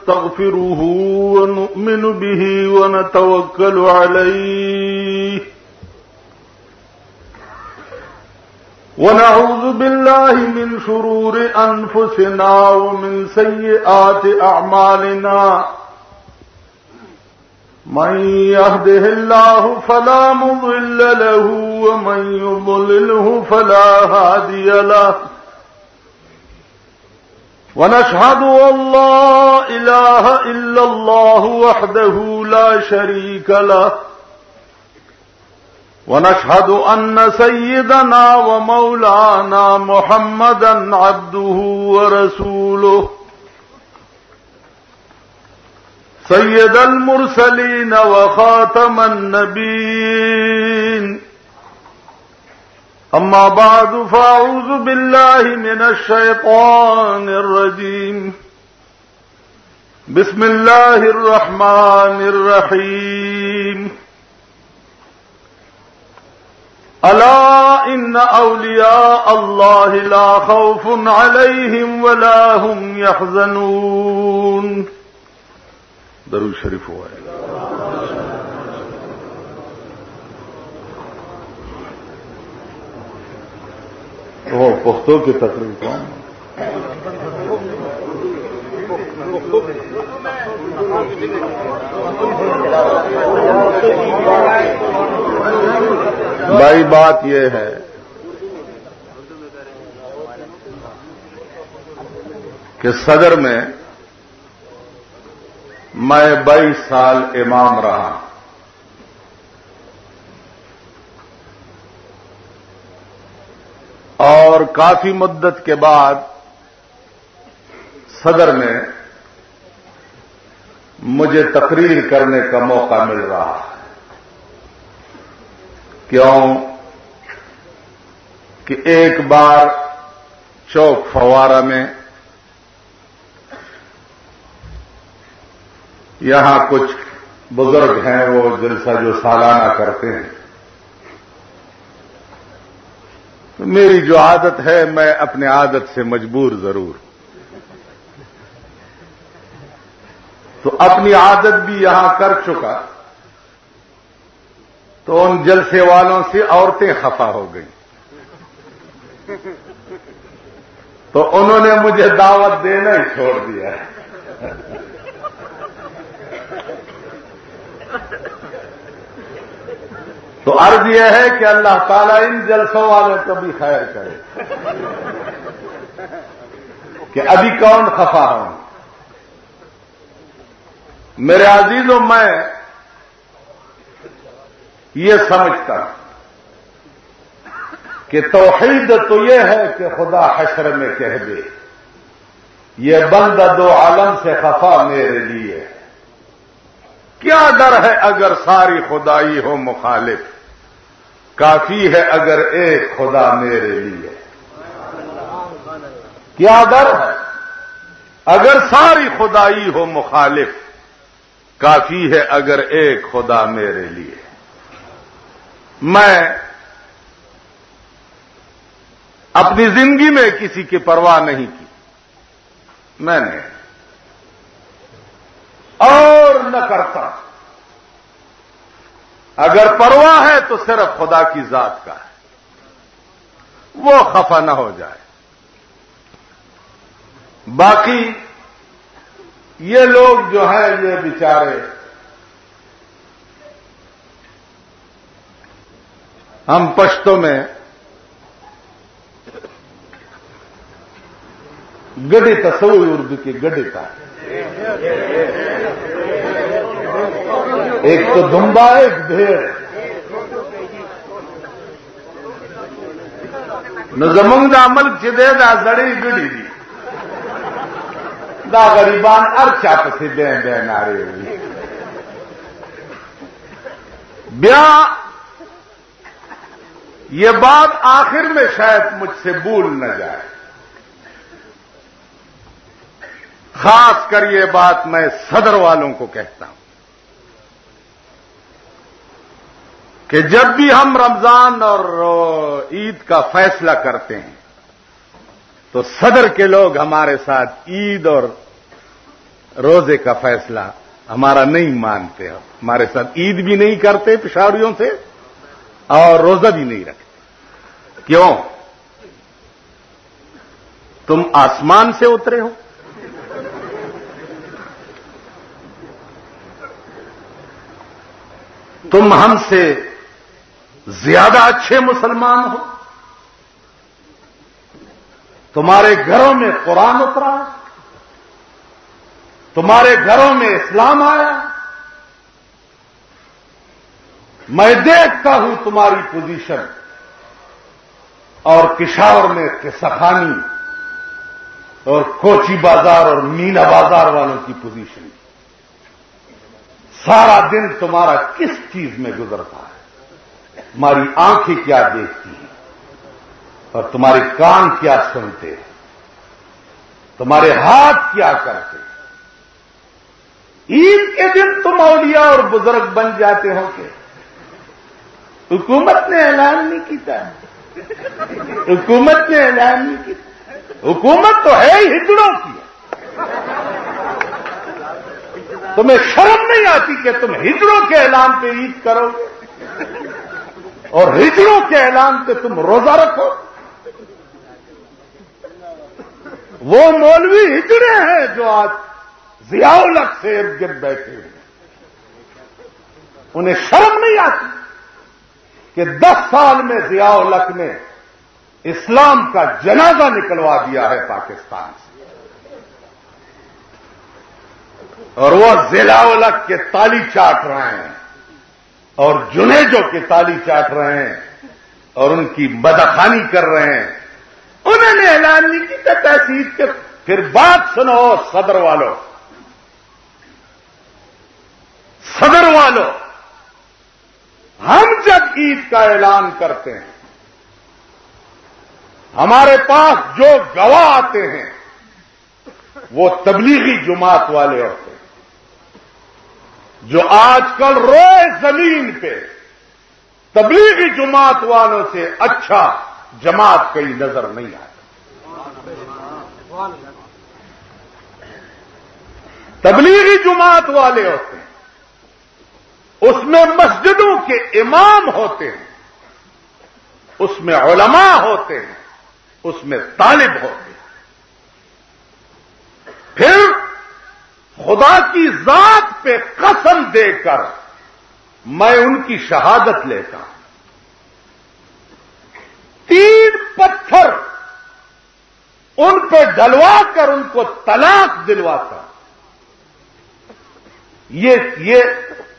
ونستغفره ونؤمن به ونتوكل عليه ونعوذ بالله من شرور أنفسنا ومن سيئات أعمالنا من يهده الله فلا مضل له ومن يضلله فلا هادي له ونشهد أن لا إله إلا الله وحده لا شريك له ونشهد أن سيدنا ومولانا محمدا عبده ورسوله سيد المرسلين وخاتم النبيين أما بعد فأعوذ بالله من الشيطان الرجيم بسم الله الرحمن الرحيم ألا إن أولياء الله لا خوف عليهم ولا هم يحزنون درود شریف ہوا ہے. وہ پختوں کی تقریر کون بھائی بات یہ ہے کہ صدر میں میں 22 سال امام رہا. اور کافی مدت کے بعد صدر میں مجھے تقریر کرنے کا موقع مل رہا ہے. کیوں کہ ایک بار چوک فوارہ میں یہاں کچھ بزرگ ہیں وہ جلسہ جو سالانہ کرتے ہیں، تو میری جو عادت ہے میں اپنے عادت سے مجبور ضرور، تو اپنی عادت بھی یہاں کر چکا، تو ان جلسے والوں سے عورتیں خفا ہو گئیں، تو انہوں نے مجھے دعوت دینا ہی چھوڑ دیا ہے. تو عرض یہ ہے کہ اللہ تعالیٰ ان جلسوں والوں کو بھی خیر کرے کہ ابھی کون خفا ہوں. میرے عزیزوں، میں یہ سمجھتا ہوں کہ توحید تو یہ ہے کہ خدا حشر میں کہہ دے یہ بندہ دو عالم سے خفا میرے لیے. کیا ڈر ہے اگر ساری خدائی ہو مخالف، کافی ہے اگر ایک خدا میرے لیے. کیا ڈر ہے اگر ساری خدائی ہو مخالف، کافی ہے اگر ایک خدا میرے لیے. میں اپنی زندگی میں کسی کی پرواہ نہیں کی، میں نے اور نہ کرتا. اگر پرواہ ہے تو صرف خدا کی ذات کا ہے، وہ خفا نہ ہو جائے. باقی یہ لوگ جو ہیں یہ بیچارے، ہم پشتوں میں گڈی تصویر اردو کی گڈی کا ایک تو دمبا ایک بھیڑ نظمنگ دا ملک چدے دا زڑی گڑی دی دا غریبان ارچا پسی بین بین آرے ہوئی. بیا یہ بات آخر میں شاید مجھ سے بھول نہ جائے، خاص کر یہ بات میں صدر والوں کو کہتا ہوں کہ جب بھی ہم رمضان اور عید کا فیصلہ کرتے ہیں تو صدر کے لوگ ہمارے ساتھ عید اور روزے کا فیصلہ ہمارا نہیں مانتے ہو، ہمارے ساتھ عید بھی نہیں کرتے پشاوریوں سے اور روزہ بھی نہیں رکھتے۔ کیوں؟ تم آسمان سے اترے ہو؟ تم ہم سے زیادہ اچھے مسلمان ہو؟ تمہارے گھروں میں قرآن اترا، تمہارے گھروں میں اسلام آیا، میں دیکھتا ہوں تمہاری پوزیشن اور پشاور میں قصخانی اور کوچی بازار اور مینا بازار والوں کی پوزیشن، سارا دن تمہارا کس چیز میں گزرتا ہے؟ تمہاری آنکھیں کیا دیکھتی ہیں اور تمہارے کان کیا سنتے ہیں؟ تمہارے ہاتھ کیا کرتے؟ عید کے دن تم اولیاء اور بزرگ بن جاتے ہو کہ حکومت نے اعلان نہیں کیتا، حکومت نے اعلان نہیں کیتا، حکومت تو ہے ہی ہجڑوں کی۔ تمہیں شرم نہیں آتی کہ تم ہجڑوں کے اعلان پہ عید کرو گے اور ہجڑوں کے اعلان پہ تم روزہ رکھو؟ وہ مولوی ہجڑے ہیں جو آج ضیاء الحق سے ارد گرد بیٹھے ہوئے، انہیں شرم نہیں آتی کہ 10 سال میں ضیاء الحق نے اسلام کا جنازہ نکلوا دیا ہے پاکستان سے، اور وہ ضیاء الحق کے تالی چاٹ رہے ہیں اور جنیجو کے تالی چاٹ رہے ہیں اور ان کی مداخانی کر رہے ہیں۔ انہوں نے اعلان نہیں کیا تحصیل کے۔ پھر بات سنو صدر والوں، صدر والوں، ہم جب عید کا اعلان کرتے ہیں ہمارے پاس جو گواہ آتے ہیں وہ تبلیغی جماعت والے ہوتے ہیں جو آج کل روئے زمین پہ تبلیغی جماعت والوں سے اچھا جماعت کہیں نظر نہیں آتی۔ تبلیغی جماعت والے ہوتے ہیں، اس میں مسجدوں کے امام ہوتے ہیں، اس میں علماء ہوتے ہیں، اس میں طالب ہوتے ہیں۔ پھر خدا کی ذات پہ قسم دے کر میں ان کی شہادت لیتا ہوں، 3 پتھر ان پہ ڈلوا کر ان کو طلاق دلواتا ہوں۔ یہ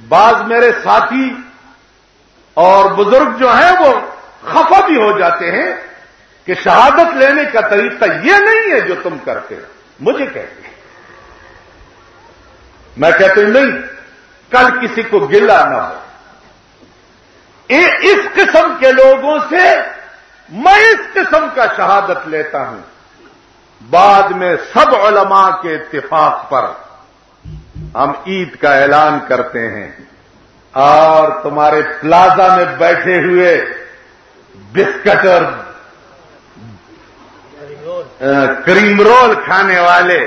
بعض میرے ساتھی اور بزرگ جو ہیں وہ خفا بھی ہو جاتے ہیں کہ شہادت لینے کا طریقہ یہ نہیں ہے جو تم کرتے ہو۔ مجھے کہتے ہیں، میں کہتا ہوں نہیں، کل کسی کو گلہ نہ ہو۔ اس قسم کے لوگوں سے میں اس قسم کا شہادت لیتا ہوں۔ بعد میں سب علماء کے اتفاق پر ہم عید کا اعلان کرتے ہیں اور تمہارے پلازا میں بیٹھے ہوئے بسکٹ اور کریم رول کھانے والے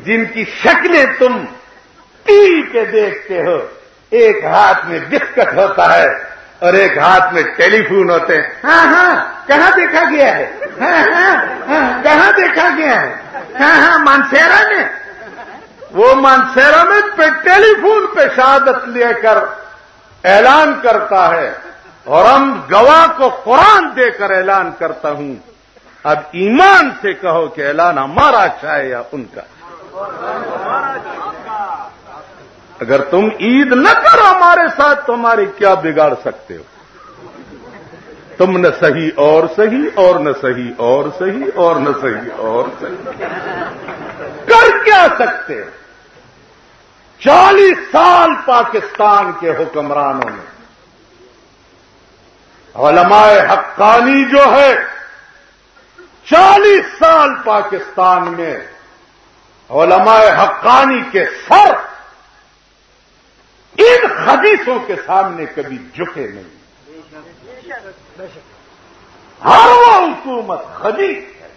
جن کی شکلیں تم ٹی وی پہ دیکھتے ہو، ایک ہاتھ میں بسکٹ ہوتا ہے اور ایک ہاتھ میں ٹیلی فون ہوتے ہیں۔ ہاں ہاں کہاں دیکھا گیا ہے؟ ہاں ہاں کہاں دیکھا گیا ہے؟ ہاں ہاں مانسیرا میں۔ وہ مانسیرا میں ٹیلی فون پہ شہادت لے کر اعلان کرتا ہے اور ہم گواہ کو قرآن دے کر اعلان کرتا ہوں۔ اب ایمان سے کہو کہ اعلان ہمارا اچھا ہے یا ان کا؟ اگر تم عید نہ کرو ہمارے ساتھ تو ہمارے کیا بگاڑ سکتے ہو؟ تم نہ صحیح اور صحیح اور نہ صحیح اور صحیح اور نہ صحیح اور صحیح کر کیا سکتے؟ 40 سال پاکستان کے حکمرانوں نے علماء حقانی جو ہے 40 سال پاکستان میں علماء حقانی کے سر ان خبیثوں کے سامنے کبھی جھکے نہیں۔ ہر وہ حکومت خبیث ہے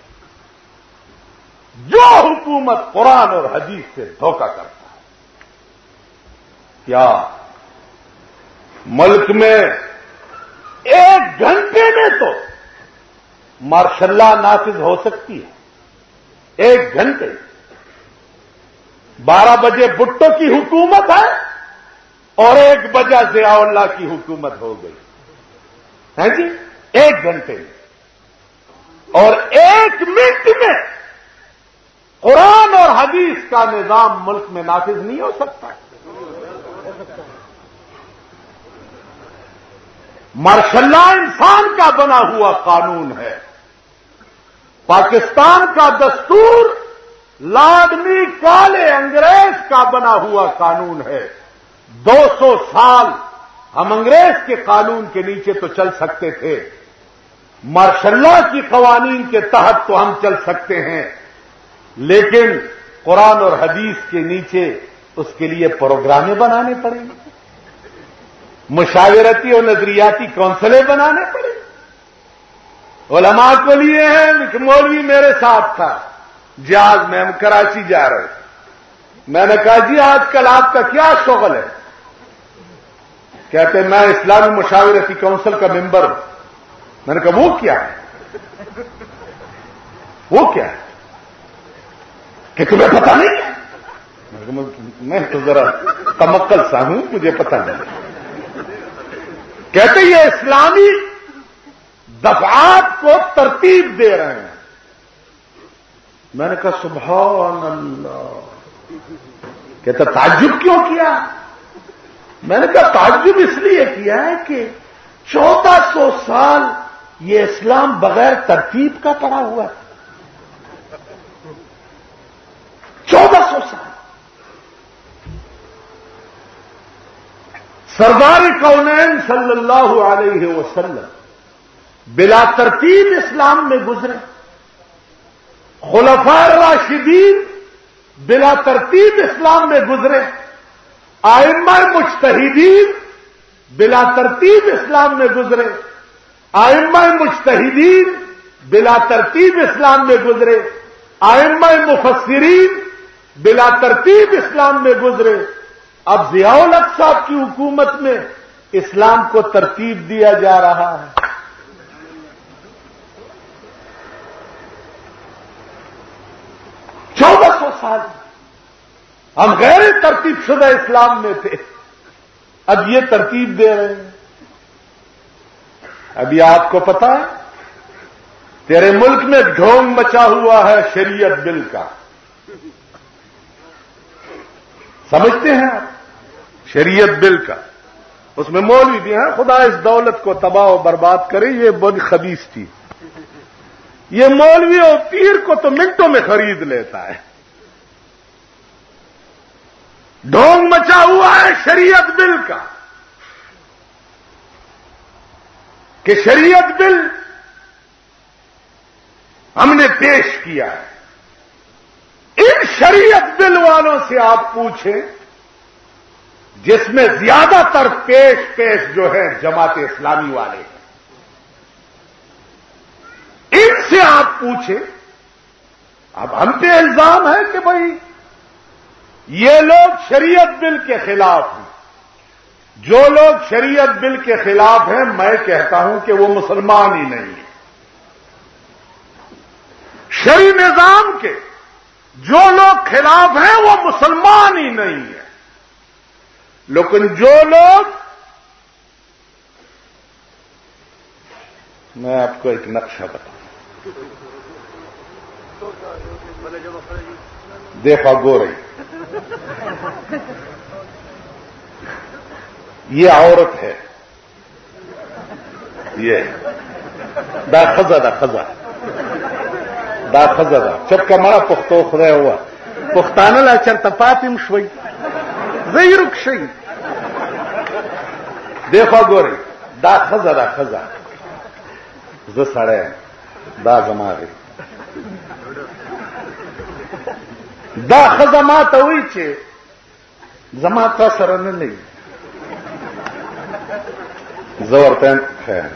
جو حکومت قرآن اور حدیث سے دھوکہ کرتا ہے، کیا ملک میں 1 گھنٹے میں تو مارشل لا نافذ ہو سکتی ہے؟ 1 گھنٹے 12 بجے بھٹو کی حکومت ہے اور 1 بجے ضیاء اللہ کی حکومت ہو گئی ہے جی، 1 گھنٹے میں، اور 1 منٹ میں قرآن اور حدیث کا نظام ملک میں نافذ نہیں ہو سکتا۔ مارشل لا انسان کا بنا ہوا قانون ہے، پاکستان کا دستور لادمی کالے انگریز کا بنا ہوا قانون ہے۔ 200 سال ہم انگریز کے قانون کے نیچے تو چل سکتے تھے، مارشل لا کی قوانین کے تحت تو ہم چل سکتے ہیں، لیکن قرآن اور حدیث کے نیچے اس کے لیے پروگرامیں بنانے پڑیں گے، مشاورتی اور نظریاتی کونسلیں بنانے پڑیں گے۔ علماء کو لیے ہیں کہ مولوی میرے ساتھ تھا جہاز میں، ہم کراچی جا رہے تھے، میں نے کہا جی آج کل آپ کا کیا شغل ہے؟ کہتے میں اسلامی مشاورتی کونسل کا ممبر ہوں۔ میں نے کہا وہ کیا ہے؟ وہ کیا ہے کہ تمہیں پتہ نہیں ہے؟ میں تو ذرا کمکل سا ہوں، مجھے پتہ نہیں۔ کہتے یہ اسلامی دفعات کو ترتیب دے رہے ہیں۔ میں نے کہا سبحان اللہ۔ کہتا تعجب کیوں کیا؟ میں نے کہا تعجب اس لیے کیا ہے کہ 1400 سال یہ اسلام بغیر ترتیب کا پڑا ہوا ہے۔ 1400 سال سردار کونین صلی اللہ علیہ وسلم بلا ترتیب اسلام میں گزرے، خلفاء راشدین بلا ترتیب اسلام میں گزرے، ائمہ مجتہدین بلا ترتیب اسلام میں گزرے، ائمہ مجتہدین بلا ترتیب اسلام میں گزرے، ائمہ مفسرین بلا ترتیب اسلام میں گزرے۔ اب ضیاء الحق صاحب کی حکومت میں اسلام کو ترتیب دیا جا رہا ہے۔ سو سال ہم غیر ترتیب شدہ اسلام میں تھے، اب یہ ترتیب دے رہے ہیں۔ ابھی آپ کو پتا ہے تیرے ملک میں ڈھونگ مچا ہوا ہے شریعت بل کا، سمجھتے ہیں آپ؟ شریعت بل کا، اس میں مولوی بھی ہیں، خدا اس دولت کو تباہ و برباد کرے، یہ بڑی خبیث تھی۔ یہ مولوی اور پیر کو تو منٹوں میں خرید لیتا ہے۔ ڈھونگ مچا ہوا ہے شریعت بل کا کہ شریعت بل ہم نے پیش کیا ہے۔ ان شریعت بل والوں سے آپ پوچھیں جس میں زیادہ تر پیش جو ہے جماعت اسلامی والے ہیں، ان سے آپ پوچھیں۔ اب ہم پہ الزام ہے کہ بھائی یہ لوگ شریعت بل کے خلاف ہیں۔ جو لوگ شریعت بل کے خلاف ہیں میں کہتا ہوں کہ وہ مسلمان ہی نہیں ہے۔ شرعی نظام کے جو لوگ خلاف ہیں وہ مسلمان ہی نہیں ہے، لیکن جو لوگ، میں آپ کو ایک نقشہ بتاؤں، دیکھا گو رہی، یہ عورت ہے، یہ دا خزہ چپ کا مارا پختو خدا ہوا پختانه لا چرته پاتم شوي زیرک شي دیکھو ګوري دا خزه زه سړی دا زماره دا خزه ما ته وی چې زما تا سره نه لګي زورتن خیر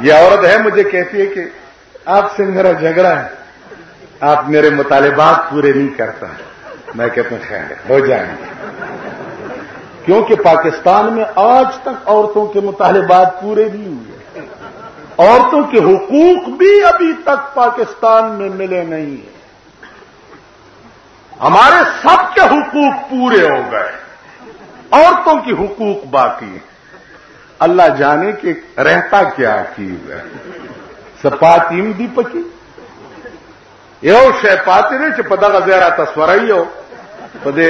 یہ عورت ہے مجھے کہتی ہے کہ آپ سے میرا جھگڑا ہے، آپ میرے مطالبات پورے نہیں کرتا، میں کہتا ہوں خیر ہو جائیں گے، کیونکہ پاکستان میں آج تک عورتوں کے مطالبات پورے نہیں ہوئے، عورتوں کے حقوق بھی ابھی تک پاکستان میں ملے نہیں ہیں، ہمارے سب کے حقوق پورے ہو گئے، عورتوں کی حقوق باقی ہیں۔ اللہ جانے کہ رہتا کیا چیز ہے، سپاتیم دی پکی یو شے پاتی نے چ پدا غزیرا تصوریو پدے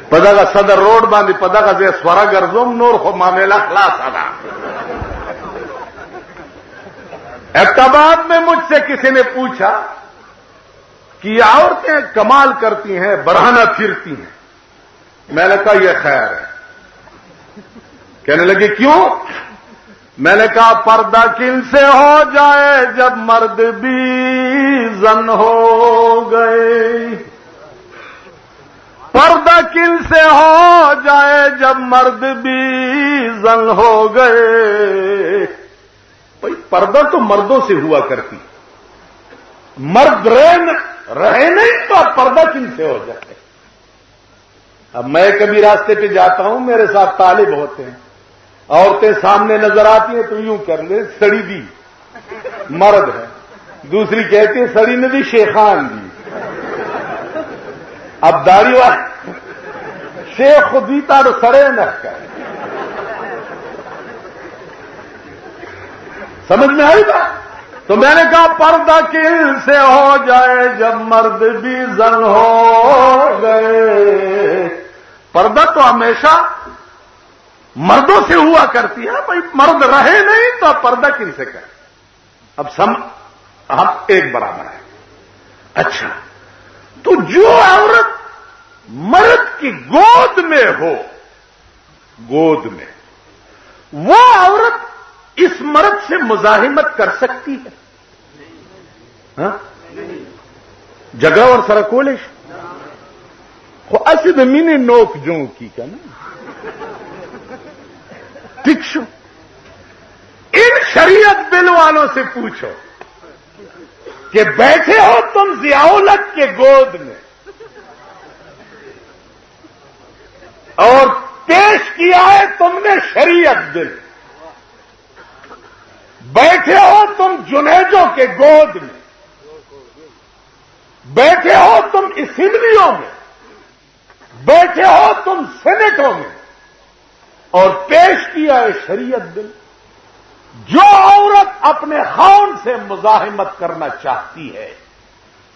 پدا کا صدر روڈ باندھی پدا کا زے سورا گرزوم نور خو معاملہ خلاص ادا۔ احتماد میں مجھ سے کسی نے پوچھا کہ یہ عورتیں کمال کرتی ہیں، برہنہ پھرتی ہیں، میں نے کہا یہ خیر ہے۔ کہنے لگے کیوں؟ میں نے کہا پردہ کن سے ہو جائے جب مرد بھی زن ہو گئے، پردہ کن سے ہو جائے جب مرد بھی زن ہو گئے۔ بھائی پردہ تو مردوں سے ہوا کرتی، مرد رہے نہیں تو اب پردہ کن سے ہو جائے۔ اب میں کبھی راستے پہ جاتا ہوں، میرے ساتھ طالب ہوتے ہیں، عورتیں سامنے نظر آتی ہیں تو یوں کر لے سڑی دی مرد ہے، دوسری کہتی ہے سڑی نے دی شیخان دی۔ اب داڑھی والا شیخ خودی تا تو سڑے نہ کر، سمجھ میں آئی بات؟ تو میں نے کہا پردہ کن سے ہو جائے جب مرد بھی زن ہو گئے۔ پردہ تو ہمیشہ مردوں سے ہوا کرتی ہے، بھائی مرد رہے نہیں تو پردہ کن سے کرے؟ اب ہم ایک برابر ہیں۔ اچھا تو جو عورت مرد کی گود میں ہو، گود میں وہ عورت اس مرد سے مزاحمت کر سکتی ہے؟ ہاں جگہ اور سرکولش خو مینی نوک جو کی کا نا ٹھیک شو، ان شریعت بل والوں سے پوچھو کہ بیٹھے ہو تم ضیاءالحق کے گود میں اور پیش کیا ہے تم نے شریعت بل، بیٹھے ہو تم جنیدوں کے گود میں، بیٹھے ہو تم اسمبلیوں میں، بیٹھے ہو تم سینٹوں میں اور پیش کیا ہے شریعت بل۔ جو عورت اپنے خاوند سے مزاحمت کرنا چاہتی ہے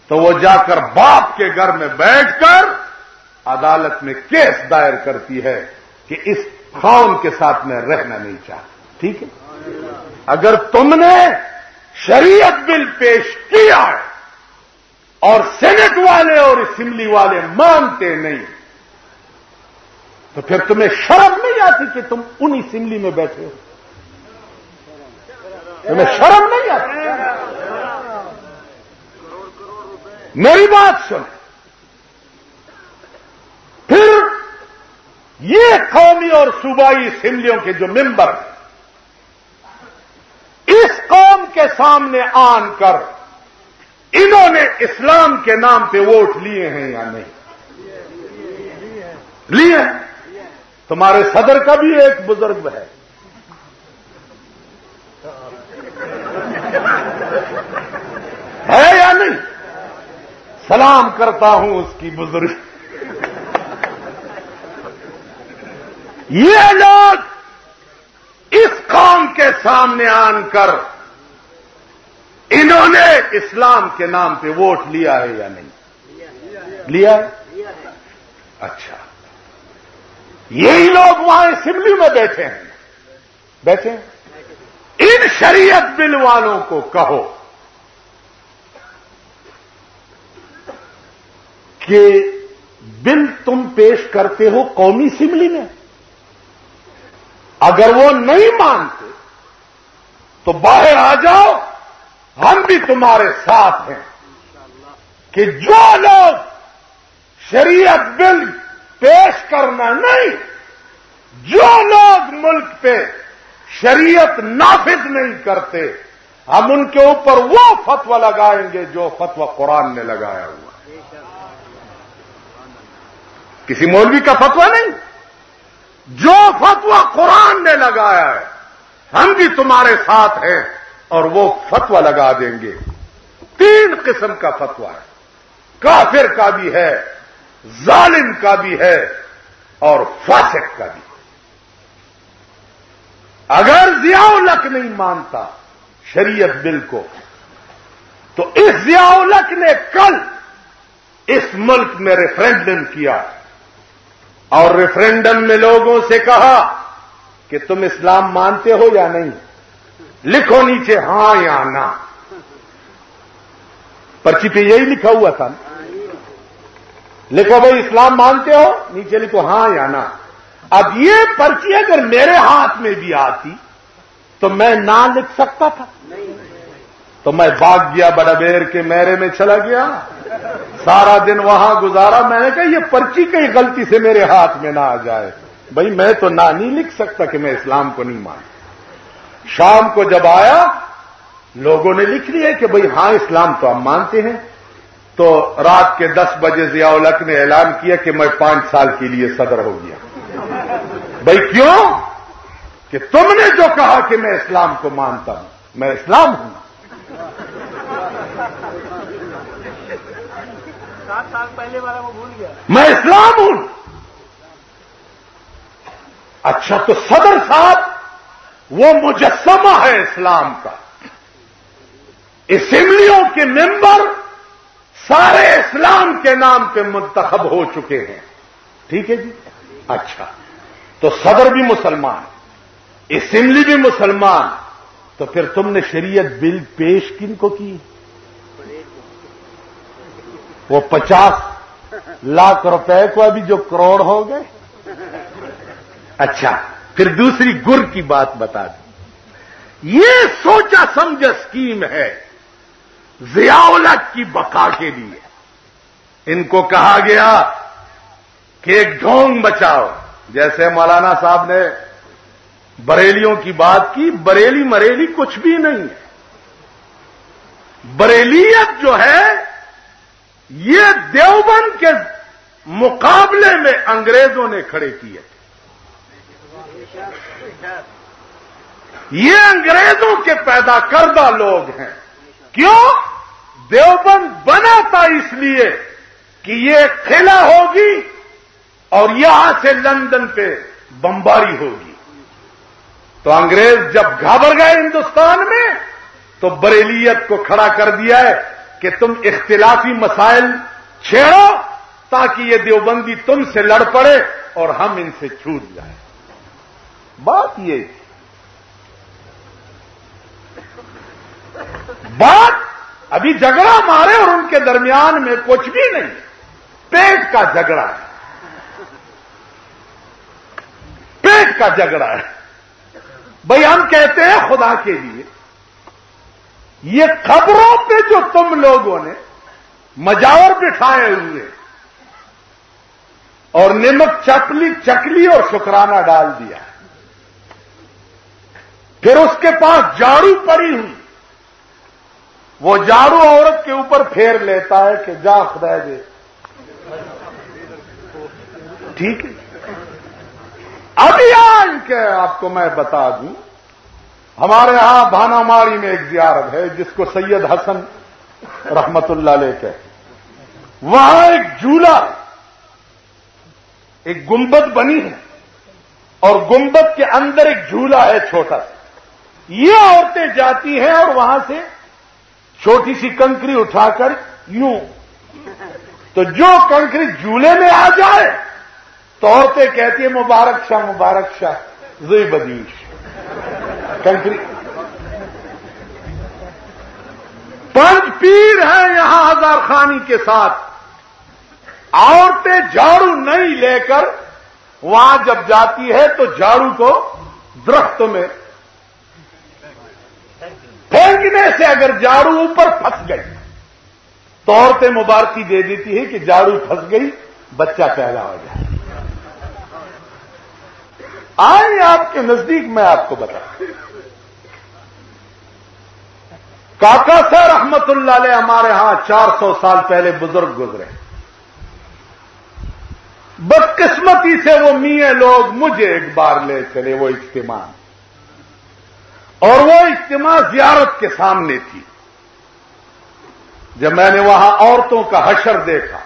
تو وہ جا کر باپ کے گھر میں بیٹھ کر عدالت میں کیس دائر کرتی ہے کہ اس خاوند کے ساتھ میں رہنا نہیں چاہتی، ٹھیک ہے؟ اگر تم نے شریعت بل پیش کیا ہے اور سینٹ والے اور اسمبلی والے مانتے نہیں تو پھر تمہیں شرم نہیں آتی کہ تم ان اسمبلی میں بیٹھے ہو؟ تمہیں شرم نہیں آتی؟ میری بات سن، پھر یہ قومی اور صوبائی اسمبلیوں کے جو ممبر ہیں اس قوم کے سامنے آن کر انہوں نے اسلام کے نام پہ ووٹ لیے ہیں یا نہیں؟ لیے ہیں۔ تمہارے صدر کا بھی ایک بزرگ ہے، ہے یا نہیں؟ سلام کرتا ہوں اس کی بزرگ۔ یہ لوگ اس قوم کے سامنے آن کر انہوں نے اسلام کے نام پہ ووٹ لیا ہے یا نہیں؟ لیا ہے۔ اچھا یہی لوگ وہاں اسمبلی میں بیٹھے ہیں، ان شریعت بل والوں کو کہو کہ بل تم پیش کرتے ہو قومی اسمبلی میں، اگر وہ نہیں مانتے تو باہر آ جاؤ، ہم بھی تمہارے ساتھ ہیں کہ جو لوگ شریعت بل پیش کرنا نہیں، جو لوگ ملک پہ شریعت نافذ نہیں کرتے، ہم ان کے اوپر وہ فتویٰ لگائیں گے جو فتویٰ قرآن نے لگایا ہوا ہے، کسی مولوی کا فتویٰ نہیں، جو فتویٰ قرآن نے لگایا ہے ہم بھی تمہارے ساتھ ہیں اور وہ فتویٰ لگا دیں گے۔ 3 قسم کا فتویٰ ہے، کافر کا بھی ہے، ظالم کا بھی ہے اور فاسق کا بھی۔ اگر ضیاء الحق نہیں مانتا شریعت بل کو تو اس ضیاء الحق نے کل اس ملک میں ریفرینڈم کیا اور ریفرینڈم میں لوگوں سے کہا کہ تم اسلام مانتے ہو یا نہیں، لکھو نیچے ہاں یا نہ۔ پرچی پہ یہی لکھا ہوا تھا، لکھو بھائی اسلام مانتے ہو، نیچے لکھو ہاں یا نہ۔ اب یہ پرچی اگر میرے ہاتھ میں بھی آتی تو میں نہ لکھ سکتا تھا، تو میں بھاگ گیا بڑا بیر کے میرے میں چلا گیا، سارا دن وہاں گزارا۔ میں نے کہا یہ پرچی کہیں غلطی سے میرے ہاتھ میں نہ آ جائے، بھائی میں تو نہ نہیں لکھ سکتا کہ میں اسلام کو نہیں مانتا۔ شام کو جب آیا لوگوں نے لکھ لیا کہ بھئی ہاں اسلام تو ہم مانتے ہیں، تو رات کے 10 بجے ضیاء الحق نے اعلان کیا کہ میں 5 سال کے لیے صدر ہو گیا۔ بھئی کیوں؟ کہ تم نے جو کہا کہ میں اسلام کو مانتا ہوں، میں اسلام ہوں۔ 7 سال پہلے والا وہ بھول گیا، میں اسلام ہوں۔ اچھا تو صدر صاحب وہ مجسمہ ہے اسلام کا، اسمبلیوں کے ممبر سارے اسلام کے نام پہ منتخب ہو چکے ہیں، ٹھیک ہے جی؟ اچھا تو صدر بھی مسلمان، اسمبلی بھی مسلمان، تو پھر تم نے شریعت بل پیش کن کو کی؟ وہ 50 لاکھ روپے کو ابھی جو کروڑ ہو گئے۔ اچھا پھر دوسری گر کی بات بتا دیں، یہ سوچا سمجھا اسکیم ہے ضیاء الحق کی بقا کے لیے۔ ان کو کہا گیا کہ ایک ڈھونگ بچاؤ، جیسے مولانا صاحب نے بریلیوں کی بات کی، بریلی مریلی کچھ بھی نہیں ہے، بریلیت جو ہے یہ دیوبند کے مقابلے میں انگریزوں نے کھڑے کیے تھے، یہ انگریزوں کے پیدا کردہ لوگ ہیں۔ کیوں؟ دیوبند بنا تھا اس لیے کہ یہ قلعہ ہوگی اور یہاں سے لندن پہ بمباری ہوگی، تو انگریز جب گھبر گئے ہندوستان میں تو بریلیت کو کھڑا کر دیا ہے کہ تم اختلافی مسائل چھیڑو تاکہ یہ دیوبندی تم سے لڑ پڑے اور ہم ان سے چھوٹ جائیں۔ بات یہ بات ابھی جھگڑا مارے اور ان کے درمیان میں کچھ بھی نہیں، پیٹ کا جھگڑا ہے، پیٹ کا جھگڑا ہے۔ بھئی ہم کہتے ہیں خدا کے لیے یہ خبروں پہ جو تم لوگوں نے مجاور بٹھائے ہوئے اور نمک چکلی اور شکرانہ ڈال دیا، پھر اس کے پاس جھاڑو پڑی ہوئی، وہ جھاڑو عورت کے اوپر پھیر لیتا ہے کہ جا خدا دے، ٹھیک ہے؟ ابھی آج کے آپ کو میں بتا دوں، ہمارے ہاں بھانا ماری میں ایک زیارت ہے جس کو سید حسن رحمت اللہ علیہ کہتے، وہاں ایک جھولا، ایک گنبد بنی ہے اور گنبد کے اندر ایک جھولا ہے چھوٹا سا، یہ عورتیں جاتی ہیں اور وہاں سے چھوٹی سی کنکری اٹھا کر یوں، تو جو کنکری جھولے میں آ جائے تو عورتیں کہتی ہیں مبارک شاہ زوی بدیش کنکری۔ 5 پیر ہیں یہاں ہزار خانی کے ساتھ، عورتیں جھاڑو نہیں لے کر وہاں جب جاتی ہے تو جھاڑو کو درختوں میں پھینکنے سے اگر جھاڑو اوپر پھنس گئی تو عورتیں مبارکی دے دیتی ہے کہ جھاڑو پھنس گئی، بچہ پیدا ہو جائے۔ آئیں آپ کے نزدیک میں آپ کو بتاؤں. کاکا صاحب رحمت اللہ علیہ ہمارے ہاں 400 سال پہلے بزرگ گزرے. بدقسمتی سے وہ میاں لوگ مجھے ایک بار لے چلے وہ اجتماع، اور وہ اجتماع زیارت کے سامنے تھی. جب میں نے وہاں عورتوں کا حشر دیکھا،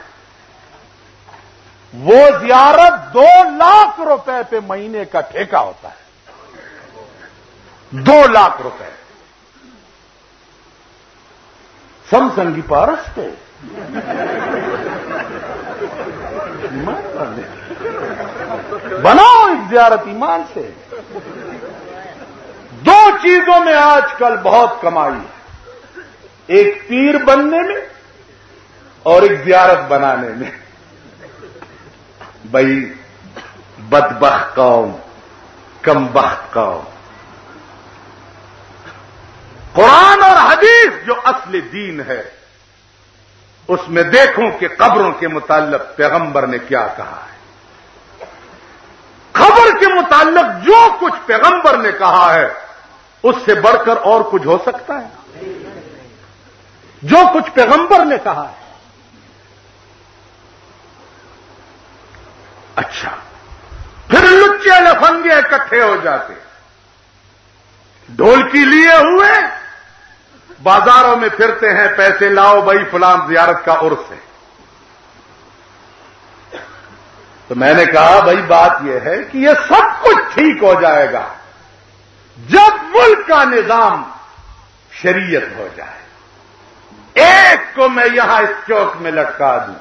وہ زیارت 2 لاکھ روپے پہ مہینے کا ٹھیکہ ہوتا ہے. 2 لاکھ روپے سمسنگی پارس پہ. بناؤ ایک زیارت ایمان سے. 2 چیزوں میں آج کل بہت کمائی ہے، ایک پیر بننے میں اور ایک زیارت بنانے میں. بھائی بدبخت قوم، کم بخت قوم. قرآن اور حدیث جو اصل دین ہے اس میں دیکھوں کہ قبروں کے متعلق پیغمبر نے کیا کہا ہے. قبر کے متعلق جو کچھ پیغمبر نے کہا ہے اس سے بڑھ کر اور کچھ ہو سکتا ہے؟ جو کچھ پیغمبر نے کہا ہے. اچھا، پھر لچے لفنگے اکٹھے ہو جاتے، ڈھولکی لیے ہوئے بازاروں میں پھرتے ہیں، پیسے لاؤ بھائی فلان زیارت کا عرس ہے. تو میں نے کہا بھائی بات یہ ہے کہ یہ سب کچھ ٹھیک ہو جائے گا جب ملک کا نظام شریعت ہو جائے. ایک کو میں یہاں اس چوک میں لٹکا دوں،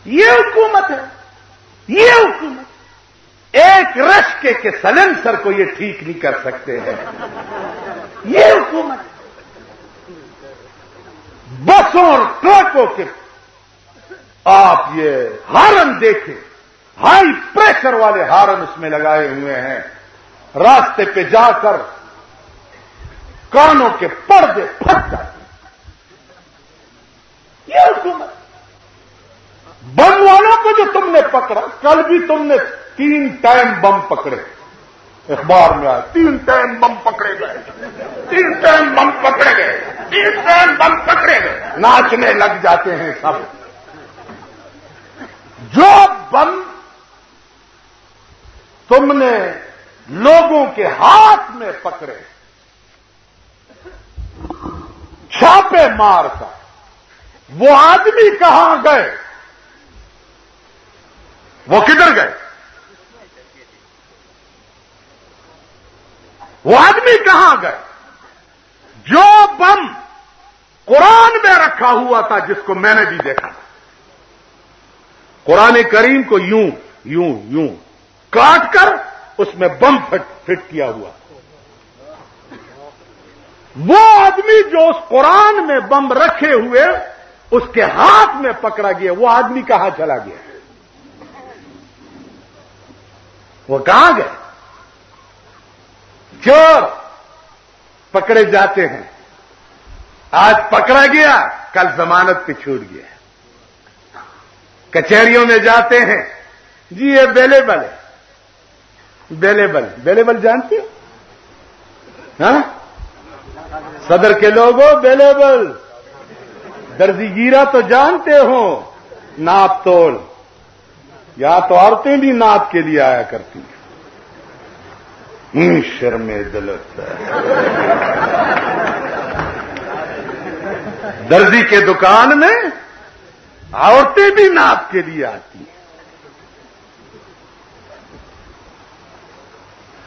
یہ حکومت ہے، یہ حکومت. ایک رشکے کے سلنسر کو یہ ٹھیک نہیں کر سکتے ہیں، یہ حکومت. بسوں اور ٹرکوں کے آپ یہ ہارن دیکھیں، ہائی پریشر والے ہارن اس میں لگائے ہوئے ہیں. راستے پہ جا کر کانوں کے پردے پھٹ جاتے. یہ حکومت. بم والوں کو جو تم نے پکڑا، کل بھی تم نے 3 ٹائم بم پکڑے، اخبار میں آیا 3 ٹائم بم پکڑے گئے، 3 ٹائم بم پکڑے گئے، 3 ٹائم بم پکڑے گئے. ناچنے لگ جاتے ہیں سب. جو بم تم نے لوگوں کے ہاتھ میں پکڑے چھاپے مار کر، وہ آدمی کہاں گئے؟ وہ کدھر گئے؟ وہ آدمی کہاں گئے؟ جو بم قرآن میں رکھا ہوا تھا، جس کو میں نے بھی دیکھا تھا، قرآن کریم کو یوں یوں یوں کاٹ کر اس میں بم فٹ کیا ہوا، وہ آدمی جو اس قرآن میں بم رکھے ہوئے اس کے ہاتھ میں پکڑا گیا، وہ آدمی کہاں چلا گیا؟ وہ کہاں گئے؟ چور پکڑے جاتے ہیں، آج پکڑا گیا، کل ضمانت پہ چھوٹ گیا. کچہریوں میں جاتے ہیں، جی یہ بیلیبل ہے. بیلیبل جانتے ہو؟ ہاں، صدر کے لوگوں بیلیبل. درزی گیرا تو جانتے ہو، ناپ تول. یا تو عورتیں بھی ناپ کے لیے آیا کرتی ہیں. شرم دلت. درزی کے دکان میں عورتیں بھی ناپ کے لیے آتی ہیں.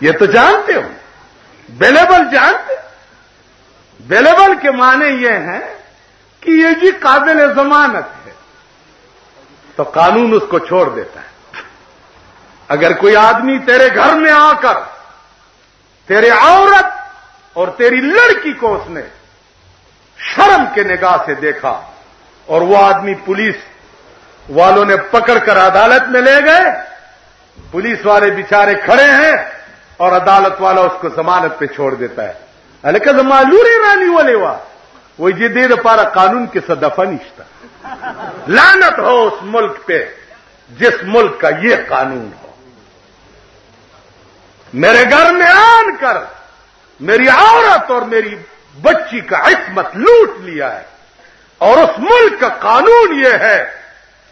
یہ تو جانتے ہو. بیلیبل جانتے؟ بیلیبل کے معنی یہ ہیں کہ یہ جی قابل ضمانت ہے، تو قانون اس کو چھوڑ دیتا ہے. اگر کوئی آدمی تیرے گھر میں آ کر تیرے عورت اور تیری لڑکی کو اس نے شرم کے نگاہ سے دیکھا اور وہ آدمی پولیس والوں نے پکڑ کر عدالت میں لے گئے، پولیس والے بیچارے کھڑے ہیں اور عدالت والا اس کو ضمانت پہ چھوڑ دیتا ہے. الکہ معلوری رانی والے وہ یہ دیر پارا قانون کے صدفہ نشتا. لعنت ہو اس ملک پہ جس ملک کا یہ قانون ہو. میرے گھر میں آن کر میری عورت اور میری بچی کا عصمت لوٹ لیا ہے، اور اس ملک کا قانون یہ ہے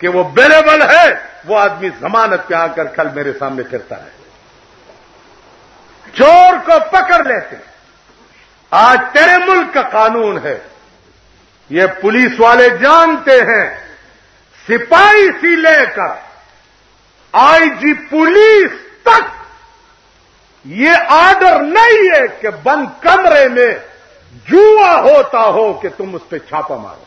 کہ وہ بیلیبل ہے، وہ آدمی ضمانت پہ آ کر کل میرے سامنے پھرتا ہے، چور کو پکڑ لیتے ہیں۔ آج تیرے ملک کا قانون ہے، یہ پولیس والے جانتے ہیں، سپاہی سے لے کر آئی جی پولیس تک یہ آرڈر نہیں ہے کہ بند کمرے میں جوا ہوتا ہو کہ تم اس پہ چھاپا مارو۔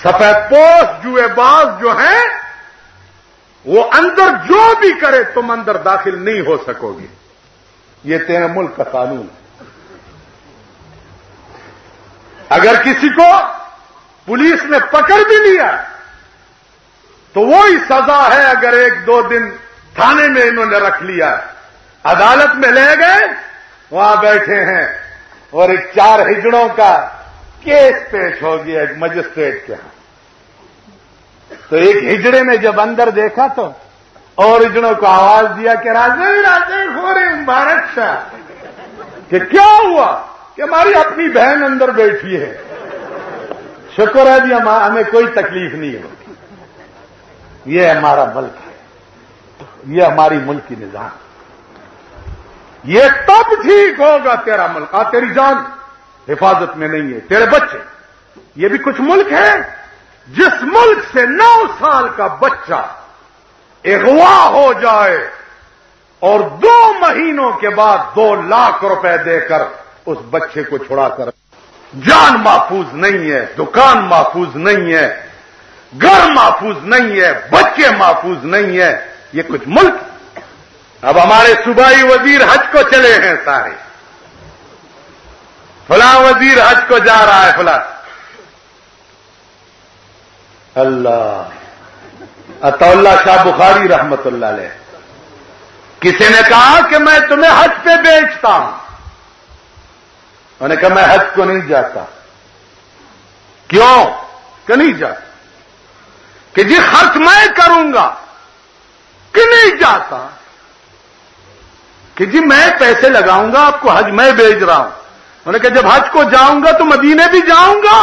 سفید پوش جوئے باز جو ہیں وہ اندر جو بھی کرے تم اندر داخل نہیں ہو سکو گے، یہ تیرے ملک کا قانون ہے۔ اگر کسی کو پولیس نے پکڑ بھی لیا تو وہی سزا ہے اگر 1-2 دن تھانے میں انہوں نے رکھ لیا، عدالت میں لے گئے، وہاں بیٹھے ہیں اور ایک 4 ہجڑوں کا کیس پیش ہو گیا ایک مجسٹریٹ کے ہاں، تو ایک ہجڑے نے جب اندر دیکھا تو اور ہجڑوں کو آواز دیا کہ راجے ہو رہے مبارک شاہ، کہ کیا ہوا؟ کہ ہماری اپنی بہن اندر بیٹھی ہے، شکر ہے جی ہمیں کوئی تکلیف نہیں ہوتی، یہ ہمارا ملک ہے، یہ ہماری ملکی نظام، یہ تب ٹھیک ہوگا تیرا ملک۔ تیری جان حفاظت میں نہیں ہے، تیرے بچے، یہ بھی کچھ ملک ہے جس ملک سے 9 سال کا بچہ اغوا ہو جائے اور 2 مہینوں کے بعد 2 لاکھ روپے دے کر اس بچے کو چھڑا کر، جان محفوظ نہیں ہے، دکان محفوظ نہیں ہے، گھر محفوظ نہیں ہے، بچے محفوظ نہیں ہے، یہ کچھ ملک۔ اب ہمارے صوبائی وزیر حج کو چلے ہیں سارے، فلاں وزیر حج کو جا رہا ہے فلاں، اللہ عطا اللہ شاہ بخاری رحمت اللہ علیہ، کسی نے کہا کہ میں تمہیں حج پہ بیچتا ہوں، انہوں نے کہا میں حج کو نہیں جاتا۔ کیوں کہ نہیں جاتا؟ کہ جی خرچ میں کروں گا، کہ نہیں جاتا؟ کہ جی میں پیسے لگاؤں گا، آپ کو حج میں بھیج رہا ہوں۔ انہوں نے کہا جب حج کو جاؤں گا تو مدینے بھی جاؤں گا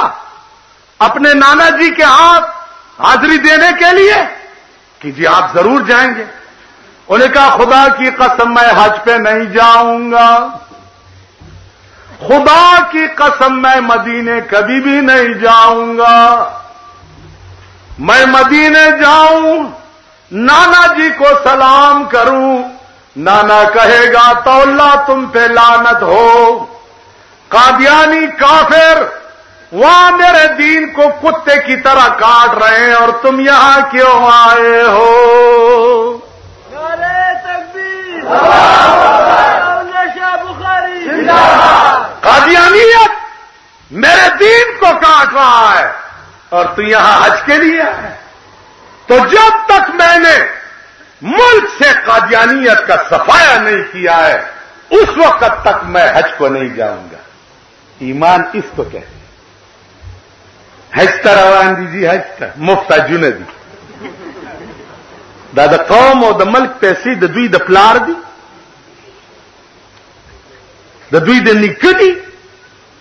اپنے نانا جی کے ہاتھ حاضری دینے کے لیے، کہ جی آپ ضرور جائیں گے۔ انہوں نے کہا خدا کی قسم میں حج پہ نہیں جاؤں گا، خدا کی قسم میں مدینے کبھی بھی نہیں جاؤں گا، میں مدینے جاؤں، نانا جی کو سلام کروں، نانا کہے گا تو اللہ تم پہ لعنت ہو، قادیانی کافر وہاں میرے دین کو کتے کی طرح کاٹ رہے ہیں اور تم یہاں کیوں آئے ہو؟ نعرہ تکبیر، شاہ بخاری، قادیانیت میرے دین کو کاٹ رہا ہے اور تو یہاں حج کے لیے ہے۔ تو جب تک میں نے ملک سے قادیانیت کا صفایا نہیں کیا ہے اس وقت تک میں حج کو نہیں جاؤں گا۔ ایمان اس کو کہتے ہیں۔ حج روان دی جی حج تا مفتا جندي دا د قوم او د ملک پیسې د دوی د پلار دي، د دوی د نیکه دي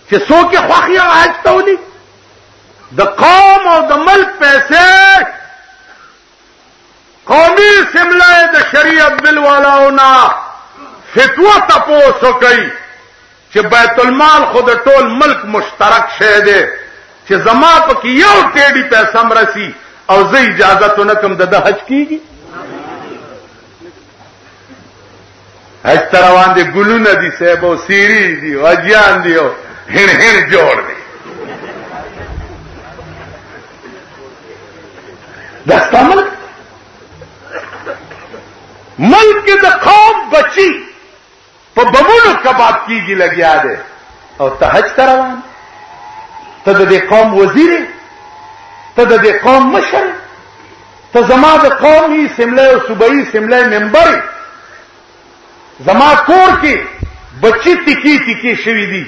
چې څوک یې خوښ یې حج ته ولي، د قوم او د ملک پیسې قومي سملای د شریعت بل والاونا فتوا تپوس کوي چې بیت المال خود ټول ملک مشترک شه دی، چې زما پکې یو ټیډي پیسې مرسي او زه اجازه نکم د حج کیږي. حج روان دي ګلونه دي صاحب او سیری دي او اجیان دي او هن هن جوړ دي. دستا ملک د قوم بچی په بمونو کباب کیږي لګیا دی او ته حج روان، ته د دې قوم وزیر، ته د دې قوم مشر، ته زما د قومي سملې او صوبایي سملې ممبر، زما کور کې بچی ټکی ټکی شوی دي،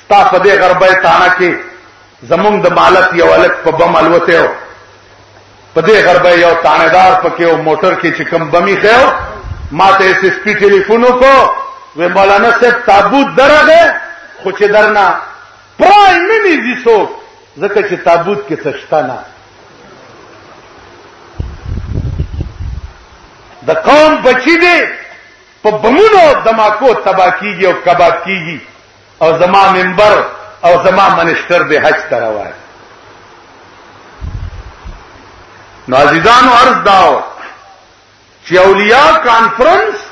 ستا په دې غربه تانه کې زمونږ د مالک یو الک په بم الوته او په دې غربه یو تانهدار پکې او موټر کې چې کوم بمی خېو ماتے اس پی ٹیلیفونوں کو وہ مولانا صاحب تابوت درا گئے خوش درنا پرائم نہیں جسو زکر چھ تابوت کے سشتانا دا قوم بچی دے پا بمونو دماکو تباہ کی گی اور کباب کی گی اور زما ممبر اور زما منسٹر دے حج تروائے نازیزان و عرض داو چی اولیاء کانفرنس